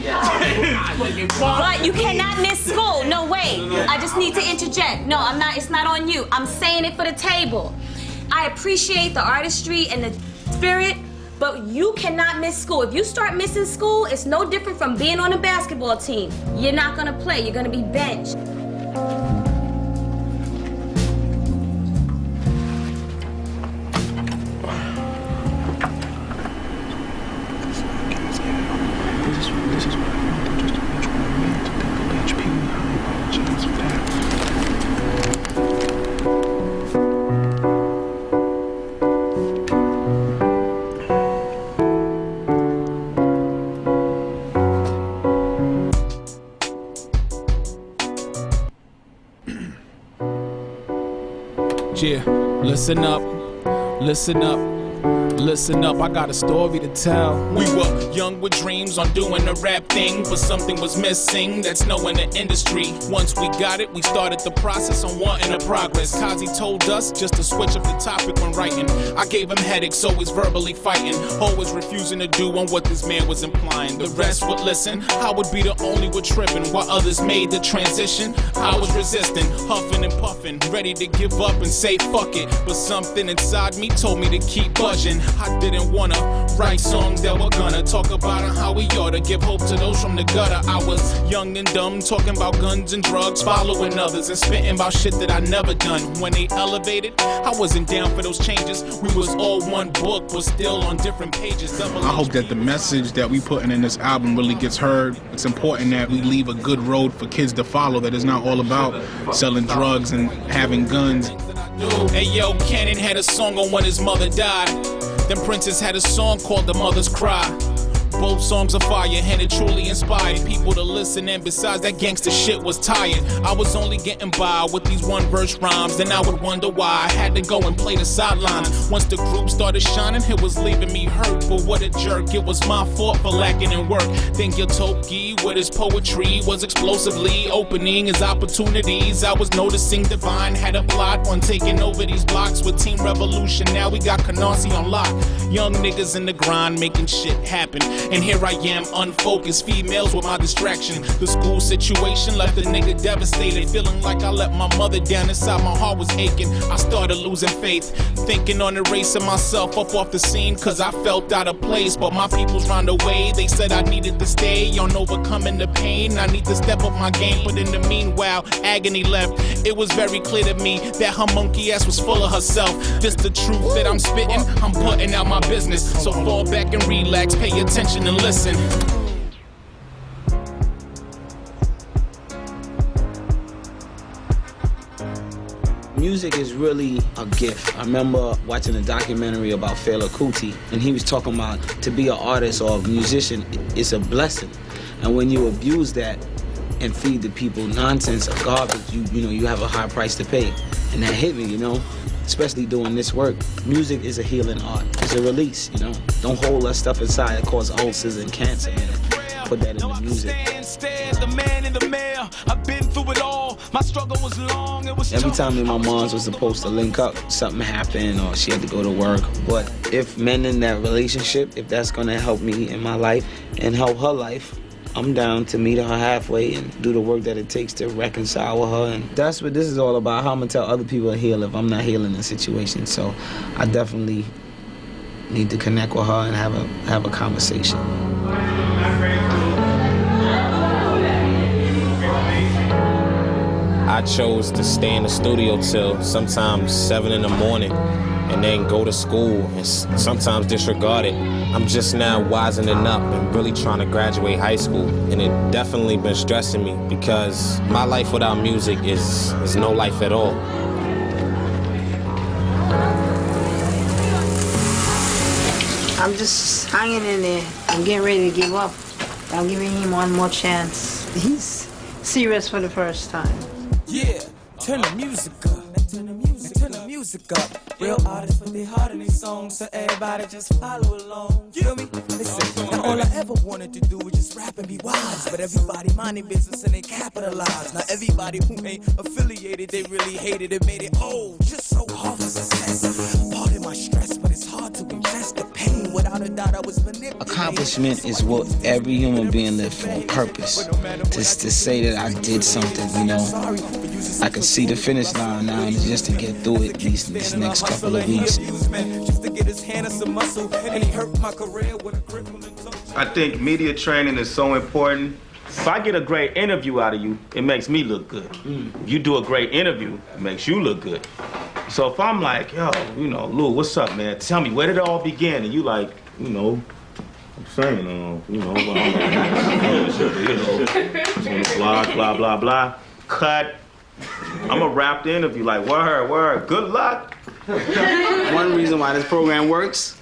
But you cannot miss school. No way. I just need to interject. No, I'm not. It's not on you. I'm saying it for the table. I appreciate the artistry and the spirit, but you cannot miss school. If you start missing school, it's no different from being on a basketball team. You're not gonna play. You're gonna be benched. Yeah, listen up, listen up. Listen up, I got a story to tell. We were young with dreams on doing the rap thing, but something was missing, that's knowing the industry. Once we got it, we started the process on wanting the progress. Kazi told us just to switch up the topic when writing. I gave him headaches, always verbally fighting, always refusing to do on what this man was implying. The rest would listen, I would be the only one tripping, while others made the transition. I was resisting, huffing and puffing, ready to give up and say fuck it, but something inside me told me to keep budging. I didn't wanna write songs that were gonna talk about how we oughta give hope to those from the gutter. I was young and dumb, talking about guns and drugs, following others and spitting about shit that I never done. When they elevated, I wasn't down for those changes. We was all one book, but still on different pages. I hope that the message that we putting in this album really gets heard. It's important that we leave a good road for kids to follow, that it's not all about selling drugs and having guns. Hey yo, Cannon had a song on when his mother died. Then Princess had a song called The Mother's Cry. Both songs are fire and it truly inspired people to listen, and besides that gangster shit was tired. I was only getting by with these one verse rhymes, then I would wonder why I had to go and play the sideline. Once the group started shining, it was leaving me hurt, but what a jerk, it was my fault for lacking in work. Then Giltoki with his poetry was explosively opening his opportunities. I was noticing Divine had a plot on taking over these blocks with Team Revolution. Now we got Canarsie on lock. Young niggas in the grind making shit happen. And here I am, unfocused, females with my distraction. The school situation left a nigga devastated, feeling like I let my mother down. Inside my heart was aching. I started losing faith, thinking on erasing myself up off the scene, cause I felt out of place. But my people's round away, they said I needed to stay on overcoming the pain. I need to step up my game, but in the meanwhile, agony left. It was very clear to me that her monkey ass was full of herself. This the truth that I'm spitting, I'm putting out my business. So fall back and relax, pay attention and listen. Music is really a gift. I remember watching a documentary about Fela Kuti, and he was talking about to be an artist or a musician, it's a blessing. And when you abuse that and feed the people nonsense or garbage, you have a high price to pay. And that hit me, especially doing this work. Music is a healing art. It's a release, Don't hold that stuff inside. It causes ulcers and cancer, man. Put that in the music. The man in the mail, I've been through it all. My struggle was long, it was Every time me and my moms was supposed to link up, something happened or she had to go to work. But if men in that relationship, if that's gonna help me in my life and help her life, I'm down to meet her halfway and do the work that it takes to reconcile with her. And that's what this is all about, how I'm gonna tell other people to heal if I'm not healing the situation. So I definitely need to connect with her and have a conversation. I chose to stay in the studio till sometimes 7 in the morning and then go to school and sometimes disregard it. I'm just now wisening up and really trying to graduate high school, and it definitely been stressing me because my life without music is no life at all. I'm just hanging in there. I'm getting ready to give up. I'm giving him one more chance. He's serious for the first time. Yeah, turn the music up. Turn the music up. Real artists put their heart in these songs, so everybody just follow along. Feel me? Listen, now all I ever wanted to do was just rap and be wise. But everybody minding business and they capitalize. Now everybody who ain't affiliated, they really hated it, made it just so hard for success. Pardon my stress, but it's hard to ingest the pain. Without a doubt, I was manipulated. Accomplishment is what every human being lives for, a purpose. Just to say that I did something, I can see the finish line now, and it's just to get through it these next couple of weeks. I think media training is so important. If I get a great interview out of you, it makes me look good. If you do a great interview, it makes you look good. So if I'm like, yo, Lou, what's up, man? Tell me, where did it all begin? And you like, I'm saying, on the blog, blah, blah, blah. Cut. I'm gonna wrap the interview like, word, good luck. One reason why this program works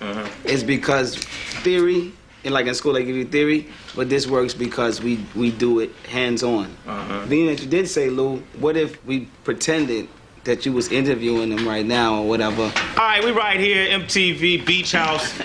is because theory, and like in school they give you theory, but this works because we do it hands-on. Being that you did say, Lou, what if we pretended that you was interviewing them right now or whatever. All right, we right here, MTV Beach House.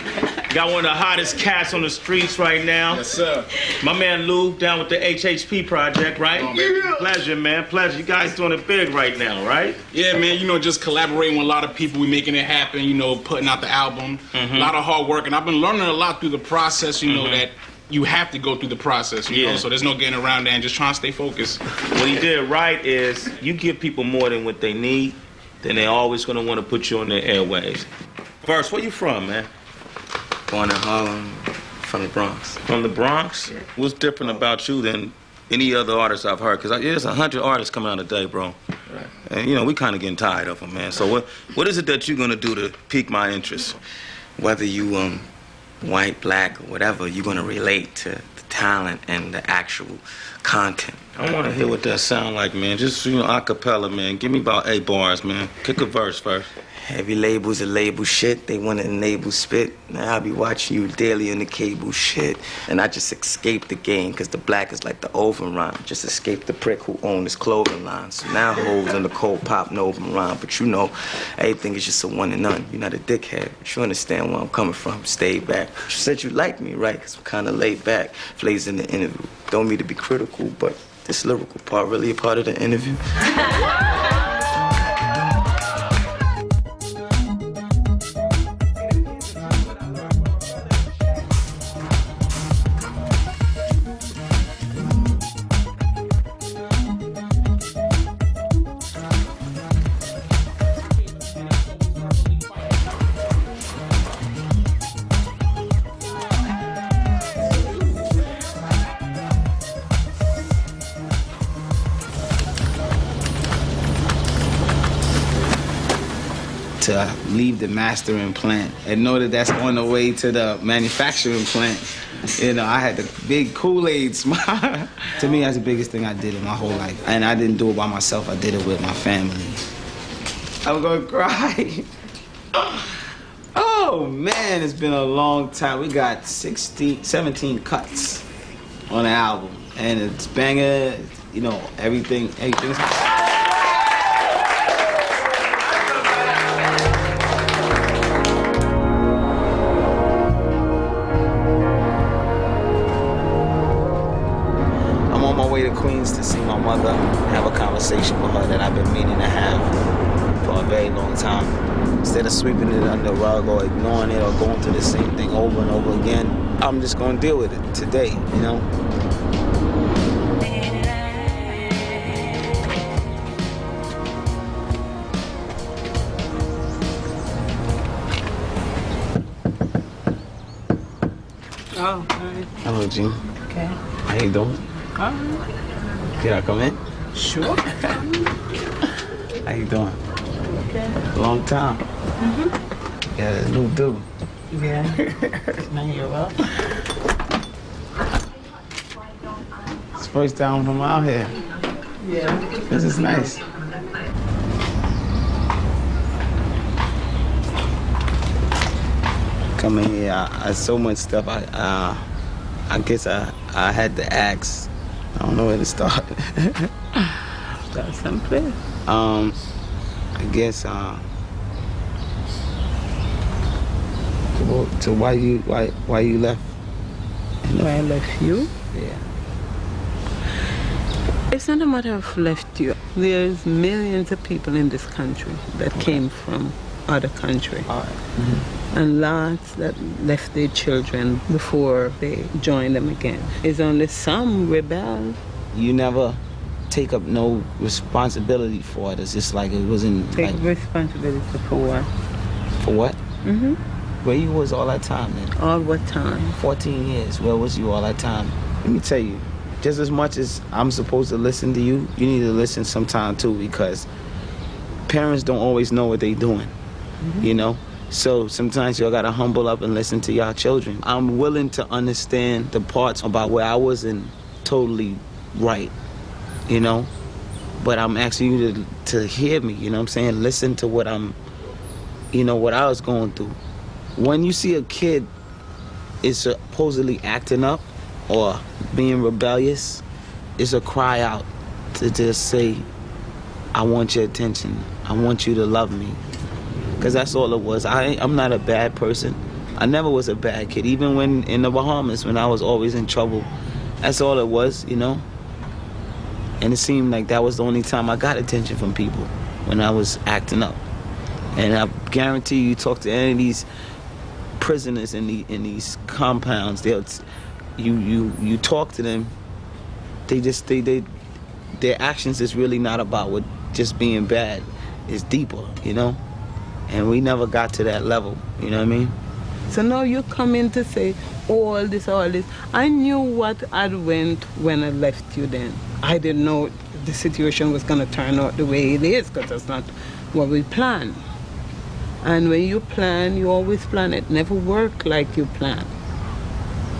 Got one of the hottest cats on the streets right now. Yes, sir. My man Lou down with the HHP project, right? Yeah. Pleasure, man. Pleasure. You guys doing it big right now, right? Yeah, man, you know, just collaborating with a lot of people. We making it happen, you know, putting out the album. A lot of hard work. And I've been learning a lot through the process, you know, that you have to go through the process, you know, so there's no getting around that and just trying to stay focused. What he did right is you give people more than what they need, then they're always going to want to put you on their airwaves. Verse, where you from, man? Born in Harlem, from the Bronx. From the Bronx? Yeah. What's different about you than any other artist I've heard? Because there's 100 artists coming out a day, bro. Right. And, you know, we kind of getting tired of them, man. So what is it that you're going to do to pique my interest? Whether you white, black, or whatever, you're going to relate to the talent and the actual content. I want to hear what that sound like, man. Just, you know, a cappella, man. Give me about 8 bars, man. Kick a verse first. Every label's a label shit. They want to enable spit. Now I'll be watching you daily on the cable shit. And I just escape the game, because the black is like the overrhyme. Just escape the prick who owned his clothing line. So now hoes in the cold pop no rhyme. But you know, everything is just a one and none. You're not a dickhead, but you understand where I'm coming from. Stay back. You said you like me, right? Because I'm kind of laid back. Flays in the interview. Don't mean to be critical, but this lyrical part really a part of the interview. To leave the mastering plant and know that that's on the way to the manufacturing plant. You know, I had the big Kool-Aid smile. To me, that's the biggest thing I did in my whole life. And I didn't do it by myself, I did it with my family. I'm gonna cry. Oh man, it's been a long time. We got 17 cuts on the album. And it's banger, you know, everything's... to Queens to see my mother, have a conversation with her that I've been meaning to have for a very long time. Instead of sweeping it under the rug or ignoring it or going through the same thing over and over again, I'm just going to deal with it today, you know? Oh, hi. Hello, Jean. Okay. How you doing? Can I come in? Sure. How you doing? Okay. Long time. Yeah, new dude. Yeah. Now you're well. It's first time I'm out here. Yeah. This is nice. Coming here, I so much stuff. I guess I had to ask. I don't know where to start. Start someplace. I guess so why you left? Why I left you? Yeah. It's not a matter of left you. There's millions of people in this country that came from other country. All right. And lots that left their children before they joined them again. It's only some rebel. You never take up no responsibility for it. It's just like it wasn't Take like, responsibility for what? for what? Mm-hmm. Where you was all that time then? All what time? 14 years. Where was you all that time? Let me tell you, just as much as I'm supposed to listen to you, you need to listen sometime too, because parents don't always know what they're doing, you know? So sometimes y'all gotta humble up and listen to y'all children. I'm willing to understand the parts about where I wasn't totally right, you know? But I'm asking you to hear me, you know what I'm saying? Listen to what what I was going through. When you see a kid is supposedly acting up or being rebellious, it's a cry out to just say, I want your attention. I want you to love me. Because that's all it was. I'm not a bad person. I never was a bad kid. Even when in the Bahamas, when I was always in trouble. That's all it was, you know? And it seemed like that was the only time I got attention from people, when I was acting up. And I guarantee you talk to any of these prisoners in these compounds, you talk to them, their actions is really not about what just being bad. It's deeper, you know? And we never got to that level, you know what I mean? So now you come in to say all this. I knew what I went when I left you then. I didn't know the situation was going to turn out the way it is, because that's not what we planned. And when you plan, you always plan. It never worked like you planned.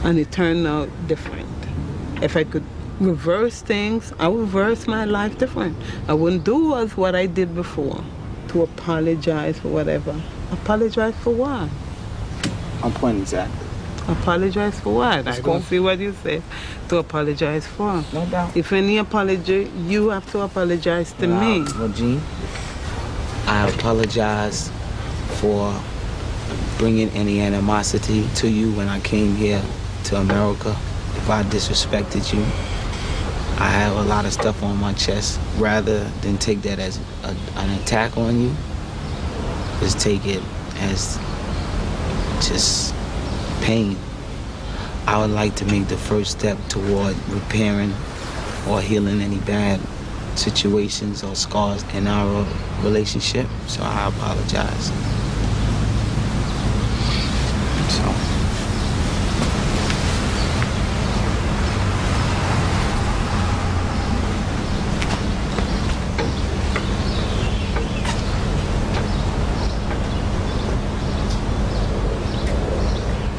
And it turned out different. If I could reverse things, I would reverse my life different. I wouldn't do what I did before. To apologize for whatever. Apologize for what? On point exactly. Apologize for what? I don't see what you say. To apologize for. No doubt. If any apology, you have to apologize to me. Well, Gene, I apologize for bringing any animosity to you when I came here to America. If I disrespected you, I have a lot of stuff on my chest. Rather than take that as an attack on you, just take it as just pain. I would like to make the first step toward repairing or healing any bad situations or scars in our relationship, so I apologize.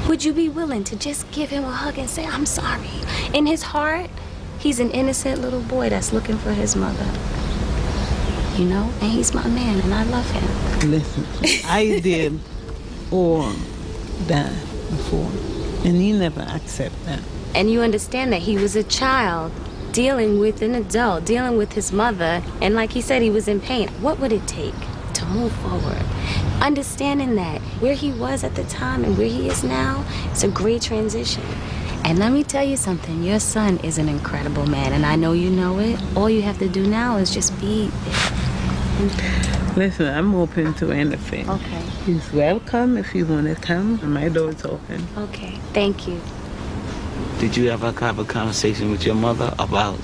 Would you be willing to just give him a hug and say, I'm sorry? In his heart, he's an innocent little boy that's looking for his mother. You know? And he's my man, and I love him. Listen, I did all that before, and he never accepted that. And you understand that he was a child dealing with an adult, dealing with his mother, and like he said, he was in pain. What would it take to move forward? Understanding that where he was at the time and where he is now, it's a great transition. And let me tell you something, your son is an incredible man, and I know you know it. All you have to do now is just be there. Listen, I'm open to anything. Okay. He's welcome if you want to come. My door's open. Okay, thank you. Did you ever have a conversation with your mother about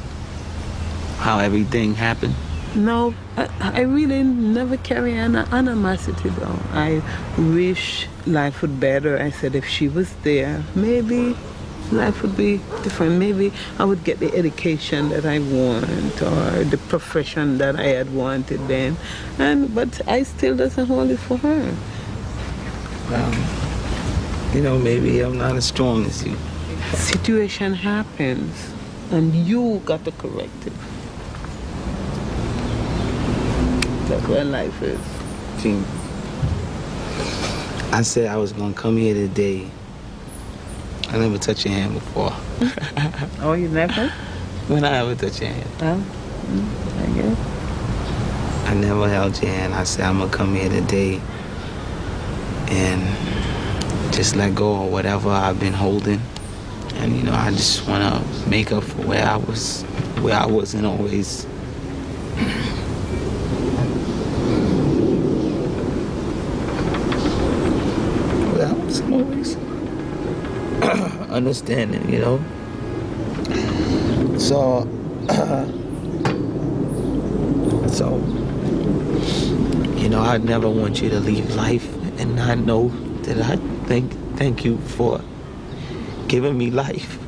how everything happened? No, I really never carry an animosity though. I wish life would be better. I said if she was there, maybe life would be different. Maybe I would get the education that I want or the profession that I had wanted then. But I still doesn't hold it for her. You know, maybe I'm not as strong as you. Situation happens and you got to correct it. That's where life is. Gene, I said I was gonna come here today. I never touched your hand before. Oh, you never? When I ever touched your hand? Well, I guess. I never held your hand. I said I'm gonna come here today and just let go of whatever I've been holding. And you know, I just wanna make up for where I wasn't always. Always understanding, you know. So, you know, I never want you to leave life, and I know that I thank you for giving me life,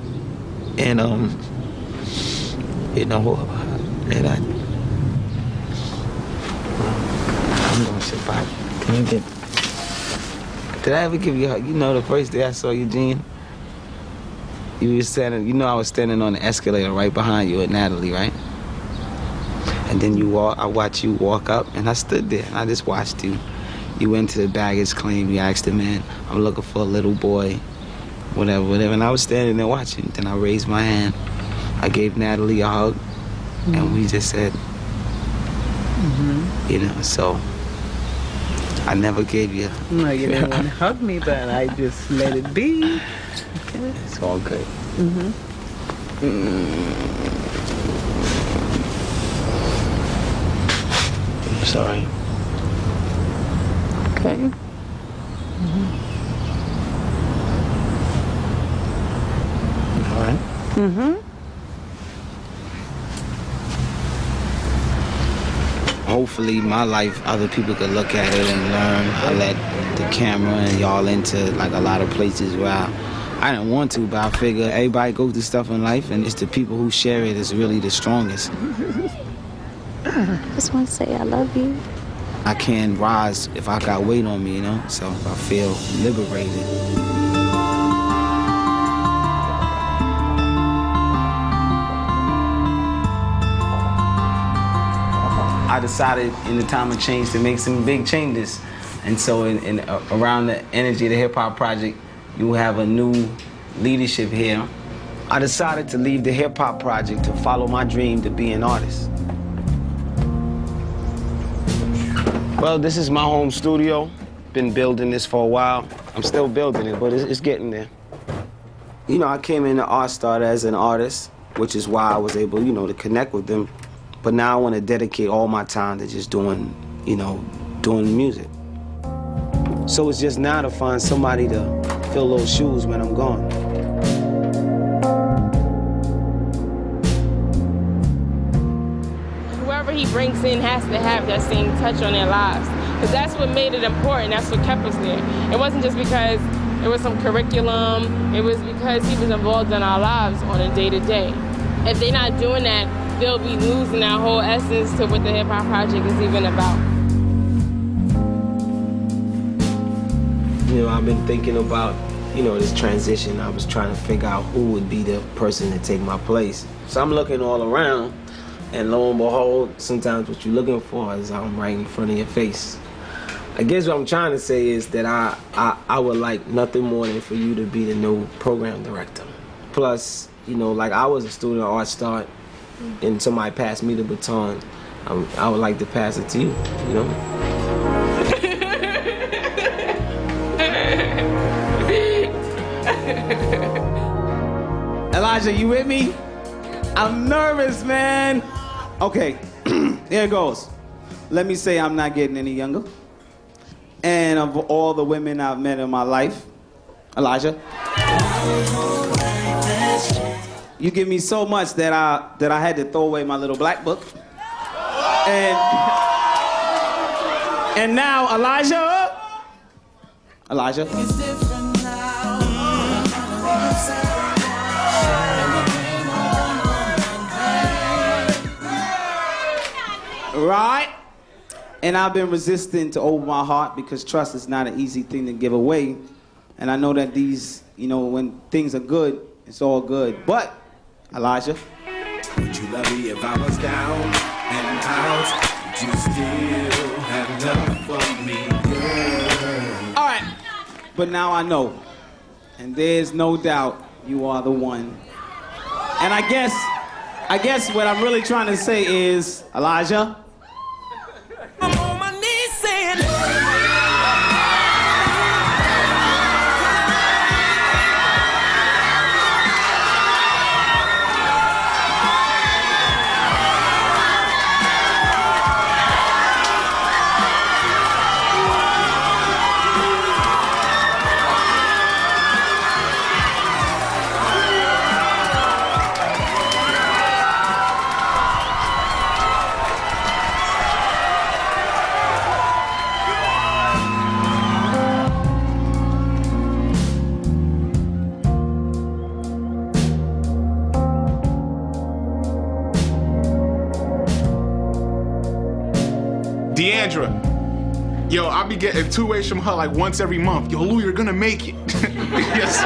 and you know, and I'm gonna survive. Can you get? Did I ever give you a hug? You know, the first day I saw you, Gene, you were standing, you know I was standing on the escalator right behind you with Natalie, right? And then I watched you walk up, and I stood there, and I just watched you. You went to the baggage claim, you asked the man, I'm looking for a little boy, whatever, and I was standing there watching. Then I raised my hand, I gave Natalie a hug, and we just said, You know, so I never gave you. No, you didn't want to hug me, but I just let it be. Okay. It's all good. I'm sorry. Okay. All right. Hopefully my life, other people could look at it and learn. I let the camera and y'all into like a lot of places where I didn't want to, but I figure everybody goes through stuff in life, and it's the people who share it is really the strongest. I just want to say I love you. I can't rise if I got weight on me, you know, so I feel liberated. I decided in the time of change to make some big changes. And so around the energy of the Hip Hop Project, you have a new leadership here. I decided to leave the Hip Hop Project to follow my dream to be an artist. Well, this is my home studio. Been building this for a while. I'm still building it, but it's getting there. You know, I came into ArtStarter as an artist, which is why I was able, you know, to connect with them. But now I want to dedicate all my time to just doing, you know, doing music. So it's just now to find somebody to fill those shoes when I'm gone. Whoever he brings in has to have that same touch on their lives. Because that's what made it important. That's what kept us there. It wasn't just because it was some curriculum. It was because he was involved in our lives on a day-to-day. If they're not doing that, they'll be losing that whole essence to what the Hip Hop Project is even about. You know, I've been thinking about, you know, this transition. I was trying to figure out who would be the person to take my place. So I'm looking all around, and lo and behold, sometimes what you're looking for is right in front of your face. I guess what I'm trying to say is that I would like nothing more than for you to be the new program director. Plus, you know, like I was a student at ArtStart, and somebody passed me the baton. I would like to pass it to you, you know? Elijah, you with me? I'm nervous, man. Okay, here it goes. Let me say I'm not getting any younger. And of all the women I've met in my life, Elijah, you give me so much that I had to throw away my little black book. And now, Elijah. Right? And I've been resistant to open my heart because trust is not an easy thing to give away. And I know that these, you know, when things are good, it's all good. But, Elijah. Would you love me if I was down and out? Would you still have love for me, girl? All right. But now I know. And there's no doubt you are the one. And I guess what I'm really trying to say is, Elijah, I'm on my knees saying, Deandra, yo, I be getting 2 ways from her like once every month. Yo, Lou, you're gonna make it. Yes.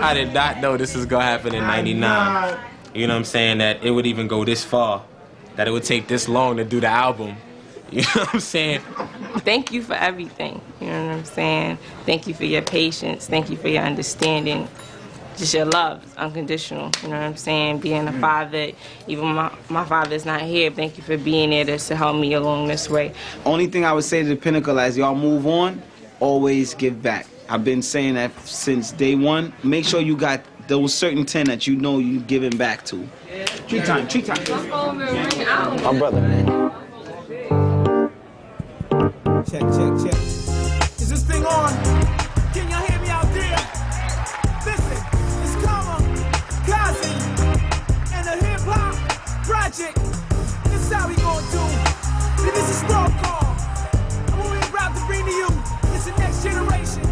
I did not know this was gonna happen in '99. You know what I'm saying? That it would even go this far. That it would take this long to do the album. You know what I'm saying? Thank you for everything. You know what I'm saying? Thank you for your patience. Thank you for your understanding. just your love, unconditional. You know what I'm saying? Being a father, even my father's not here. Thank you for being there to help me along this way. Only thing I would say to the Pinnacle as y'all move on, always give back. I've been saying that since day one. Make sure you got those certain 10 that you know you giving back to. Tree time. My brother, man. Check. Is this thing on? Can y'all hear me out there? Listen, it's Karma, Kazi, and the Hip Hop Project. This is how we gonna do. This is roll call. And what we about to bring to you is the next generation.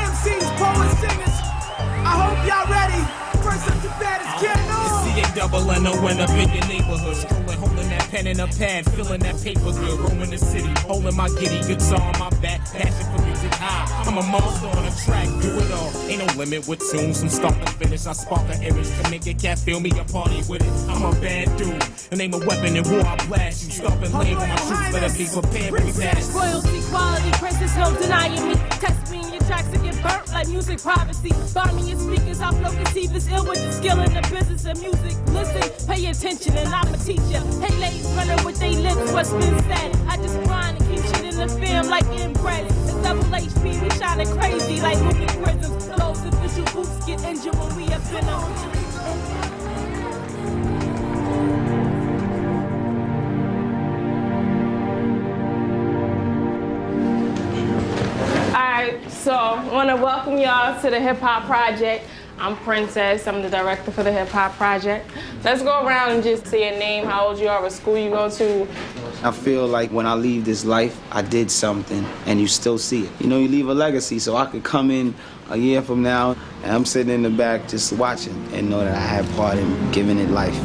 MCs, poets, singers. I hope y'all ready. First up the baddest kid on. It's CANN up in your neighborhood. Strolling, holding that pen and a pad, filling that paper good. Roaming the city, holding my giddy guitar on my back. Passion for music high. I'm a monster on a track, do it all. Ain't no limit with tunes, from start to finish. I spark an image to make a cat feel me a party with it. I'm a bad dude, and ain't a weapon in war. I blast you. Stop and lay with my troops, let us be prepared when we pass. Royalty, quality, princess, no denying me. Test me in your tracks to get burnt like music privacy. Bar me your speakers, I flow conceivers, ill with the skill in the business of music. Listen, pay attention, and I'm a teacher. Hey, ladies running with they lips, what's been said? I just grind and keep shit in the film like inbred. It's double HP, we shining crazy like moving prisms. Those official boots get injured when we have been on. Alright, so I want to welcome y'all to the Hip Hop Project. I'm Princess, I'm the director for the Hip Hop Project. Let's go around and just say your name, how old you are, what school you go to. I feel like when I leave this life, I did something, and you still see it. You know, you leave a legacy, so I could come in a year from now, and I'm sitting in the back just watching and know that I had part in giving it life.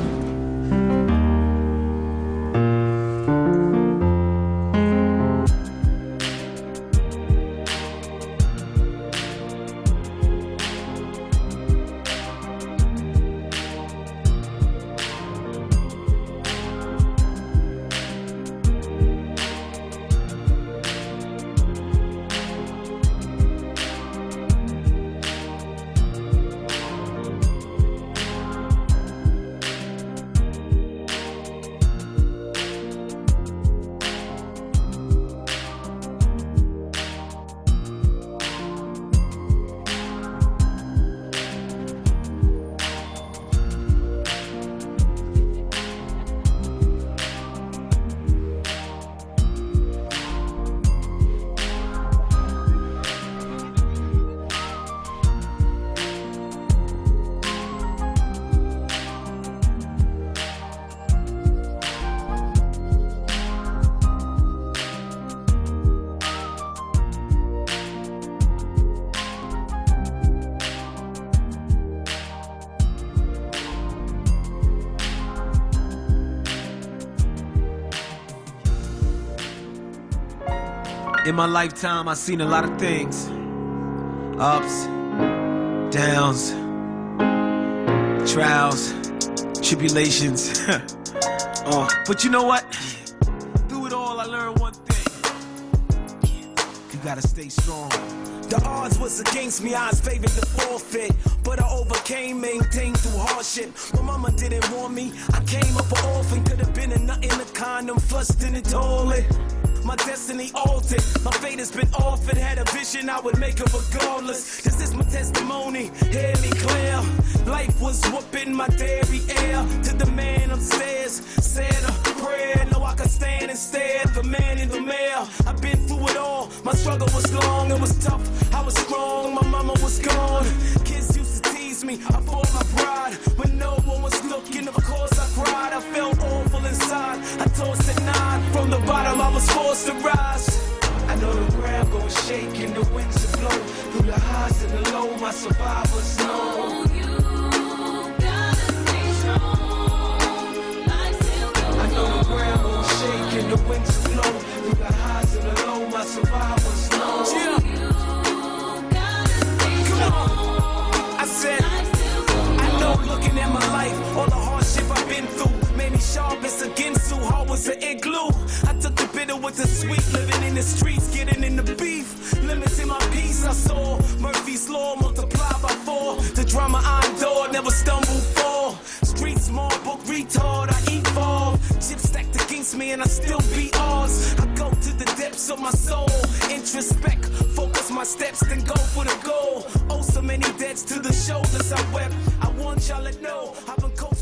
In my lifetime, I've seen a lot of things. Ups, downs, trials, tribulations. But you know what? Through it all, I learned one thing. You gotta stay strong. The odds was against me, odds favored the forfeit. But I overcame, maintained through hardship. My mama didn't want me, I came up an orphan. Could have been a nut in a condom, flushed in the toilet. My destiny altered, my fate has been offered. Had a vision I would make it regardless. This is my testimony, hear me clear. Life was whooping my dairy air. To the man upstairs, said a prayer. No, I could stand instead, the man in the mail. I've been through it all, my struggle was long, it was tough, I was strong, my mama was gone. Kids used to tease me, I fought my pride. When no one was looking, of course I cried. I felt awful inside, I tossed at 9. From the bottom I was forced to rise. I know the ground gon' shake and the winds will blow. Through the highs and the low, my survivors know. I know the ground gon' shake and the winds will blow. Through the highs and the low, my survivors know. Come on, I said, I know looking at my life, all the hardship I've been through made me sharp as a Ginsu, hard was an igloo. I took the bitter with the sweet, living in the streets, getting in the beef, limiting my peace. I saw Murphy's Law multiplied by 4. The drama I steps, then go for the goal. Oh, so many debts to the shoulders I wept. I want y'all to know I've been coaching.